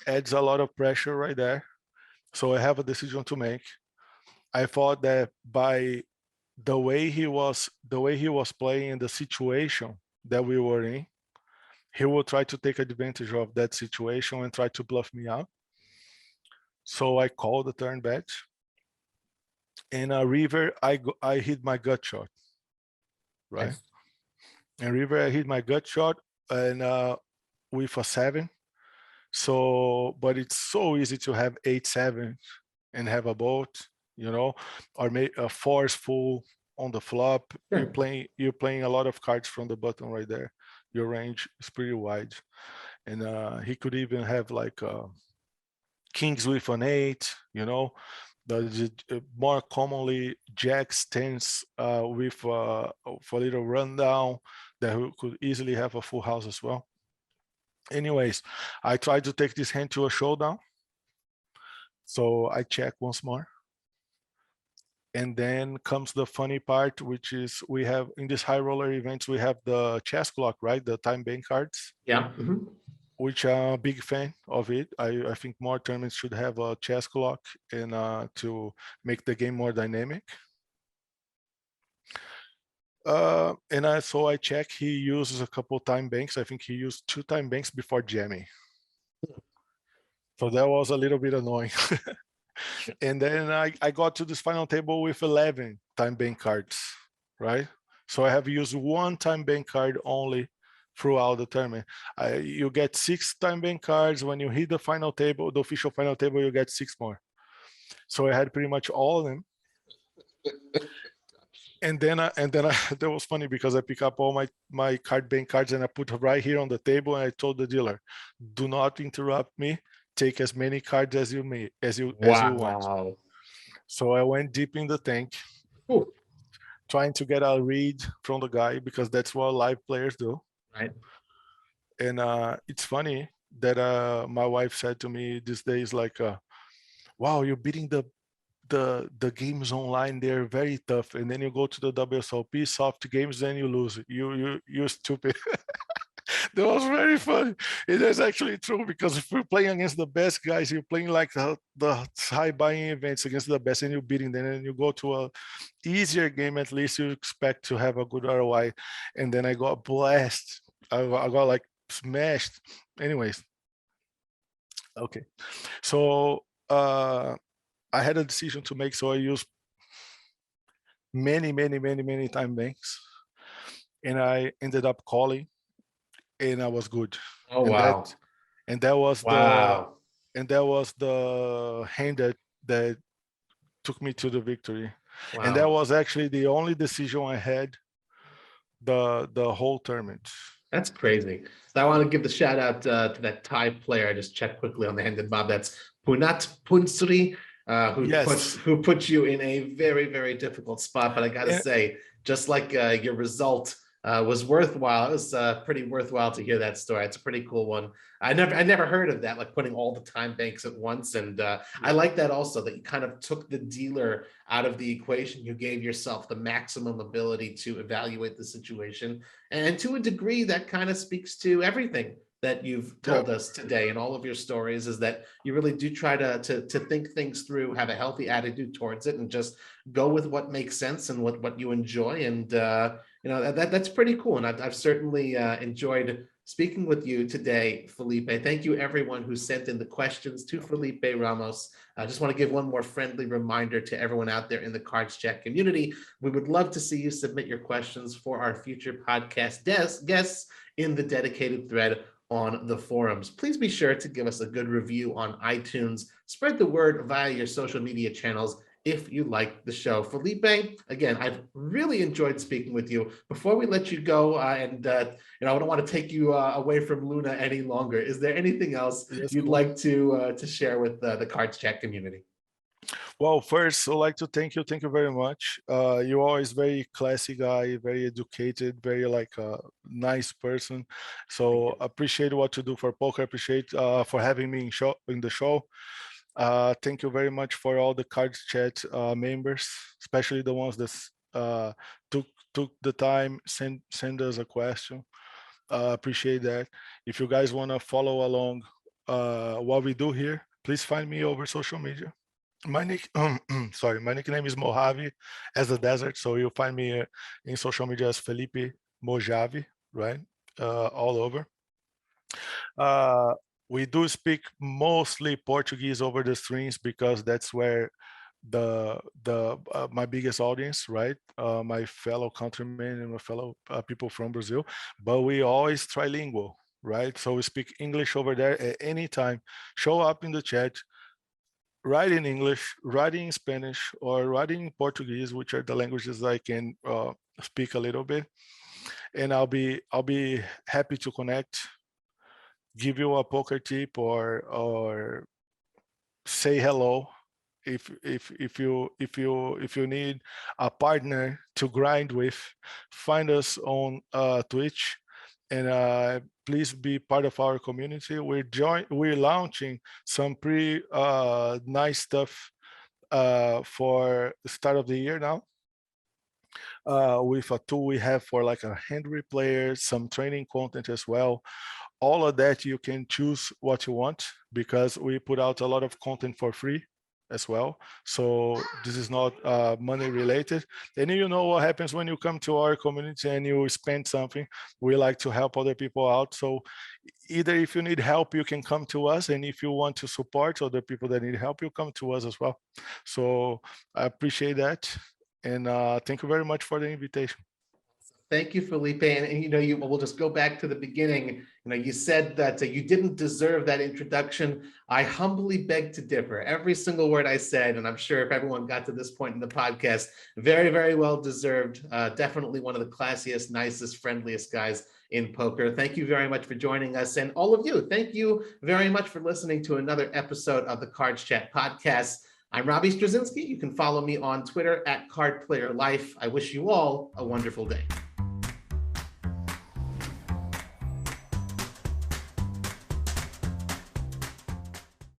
adds a lot of pressure right there. So I have a decision to make. I thought that by the way he was playing in the situation that we were in, he will try to take advantage of that situation and try to bluff me out. So I called the turn bet. And river, I hit my gut shot, right? Nice. And river, I hit my gut shot, and with a 7. So, but it's so easy to have 8-7 and have a boat, or make a 4 full on the flop. Sure. You're playing a lot of cards from the bottom right there. Your range is pretty wide, and he could even have like kings with an 8, more commonly jacks, 10s with for a little rundown that could easily have a full house as well. Anyways, I tried to take this hand to a showdown. So I check once more. And then comes the funny part, which is we have in these high roller events, we have the chess clock, right? The time bank cards. Yeah. Mm-hmm. which I'm a big fan of it. I think more tournaments should have a chess clock and to make the game more dynamic. So I check he uses a couple time banks. I think he used 2 time banks before jamming. So that was a little bit annoying. And then I got to this final table with 11 time bank cards, right? So I have used 1 time bank card only throughout the tournament. You get 6 time bank cards. When you hit the final table, the official final table, you get 6 more. So I had pretty much all of them. And then that was funny because I pick up all my card bank cards and I put right here on the table, and I told the dealer, do not interrupt me. Take as many cards as you want. Wow. So I went deep in the tank, Ooh, trying to get a read from the guy, because that's what live players do. right. And it's funny that my wife said to me these days, like, wow, you're beating the games online. They're very tough, and then you go to the WSOP soft games, then you lose. You're stupid. That was very funny. It is actually true, because if you're playing against the best guys, you're playing like the high buying events against the best, and you're beating them, and you go to a easier game, at least you expect to have a good ROI. And then I got blasted. I got like smashed. Anyways, okay. So I had a decision to make, so I used many time banks, and I ended up calling, and I was good. Oh, And wow. that was Wow. the hand that took me to the victory. And that Wow. was actually the only decision I had the whole tournament. That's crazy. So I want to give the shout out to that Thai player. I just checked quickly on the hand and Bob. That's Punat Punsri, Yes. who put you in a very difficult spot. But I got to And say, just like your result was worthwhile, it was pretty worthwhile to hear that story. It's a pretty cool one. I never heard of that, like putting all the time banks at once. And I yeah, like that also, that you kind of took the dealer out of the equation. You gave yourself the maximum ability to evaluate the situation, and to a degree, that kind of speaks to everything that you've yeah, told us today and all of your stories, is that you really do try to think things through, have a healthy attitude towards it, and just go with what makes sense and what you enjoy. And that's pretty cool. And I've certainly enjoyed speaking with you today, Felipe. Thank you, everyone who sent in the questions to Felipe Ramos. I just want to give one more friendly reminder to everyone out there in the CardsChat community. We would love to see you submit your questions for our future podcast guests in the dedicated thread on the forums. Please be sure to give us a good review on iTunes. Spread the word via your social media channels if you like the show. Felipe, again, I've really enjoyed speaking with you. Before we let you go, I don't want to take you away from Luna any longer. Is there anything else that's you'd cool. like to share with the CardsChat community? Well, first, I'd like to thank you. Thank you very much. You're always very classy guy, very educated, very like a nice person. Thank So you. appreciate what you do for poker. Appreciate for having me in the show. Thank you very much for all the CardsChat members, especially the ones that uh, took the time send us a question. Appreciate that. If you guys want to follow along what we do here, please find me over social media. My nickname is Mojave, as the desert. So you'll find me in social media as Felipe Mojave, right? All over. Uh, we do speak mostly Portuguese over the streams, because that's where the my biggest audience, right? My fellow countrymen and my fellow people from Brazil. But we always trilingual, right? So we speak English over there at any time. Show up in the chat, write in English, write in Spanish, or write in Portuguese, which are the languages I can speak a little bit, and I'll be happy to connect, give you a poker tip, or say hello. If you need a partner to grind with, find us on Twitch, and please be part of our community. We're launching some pretty nice stuff for the start of the year now. with a tool we have for like a hand replayer, some training content as well. All of that you can choose what you want, because we put out a lot of content for free as well. So this is not money related. And you know what happens when you come to our community and you spend something. We like to help other people out. So either if you need help, you can come to us, and if you want to support other people that need help, you come to us as well. So I appreciate that, and thank you very much for the invitation. Thank you, Felipe. And we'll just go back to the beginning. You said that you didn't deserve that introduction. I humbly beg to differ. Every single word I said, and I'm sure if everyone got to this point in the podcast, very, very well deserved. Definitely one of the classiest, nicest, friendliest guys in poker. Thank you very much for joining us. And all of you, thank you very much for listening to another episode of the Cards Chat podcast. I'm Robbie Strazynski. You can follow me on Twitter @CardPlayerLife. I wish you all a wonderful day.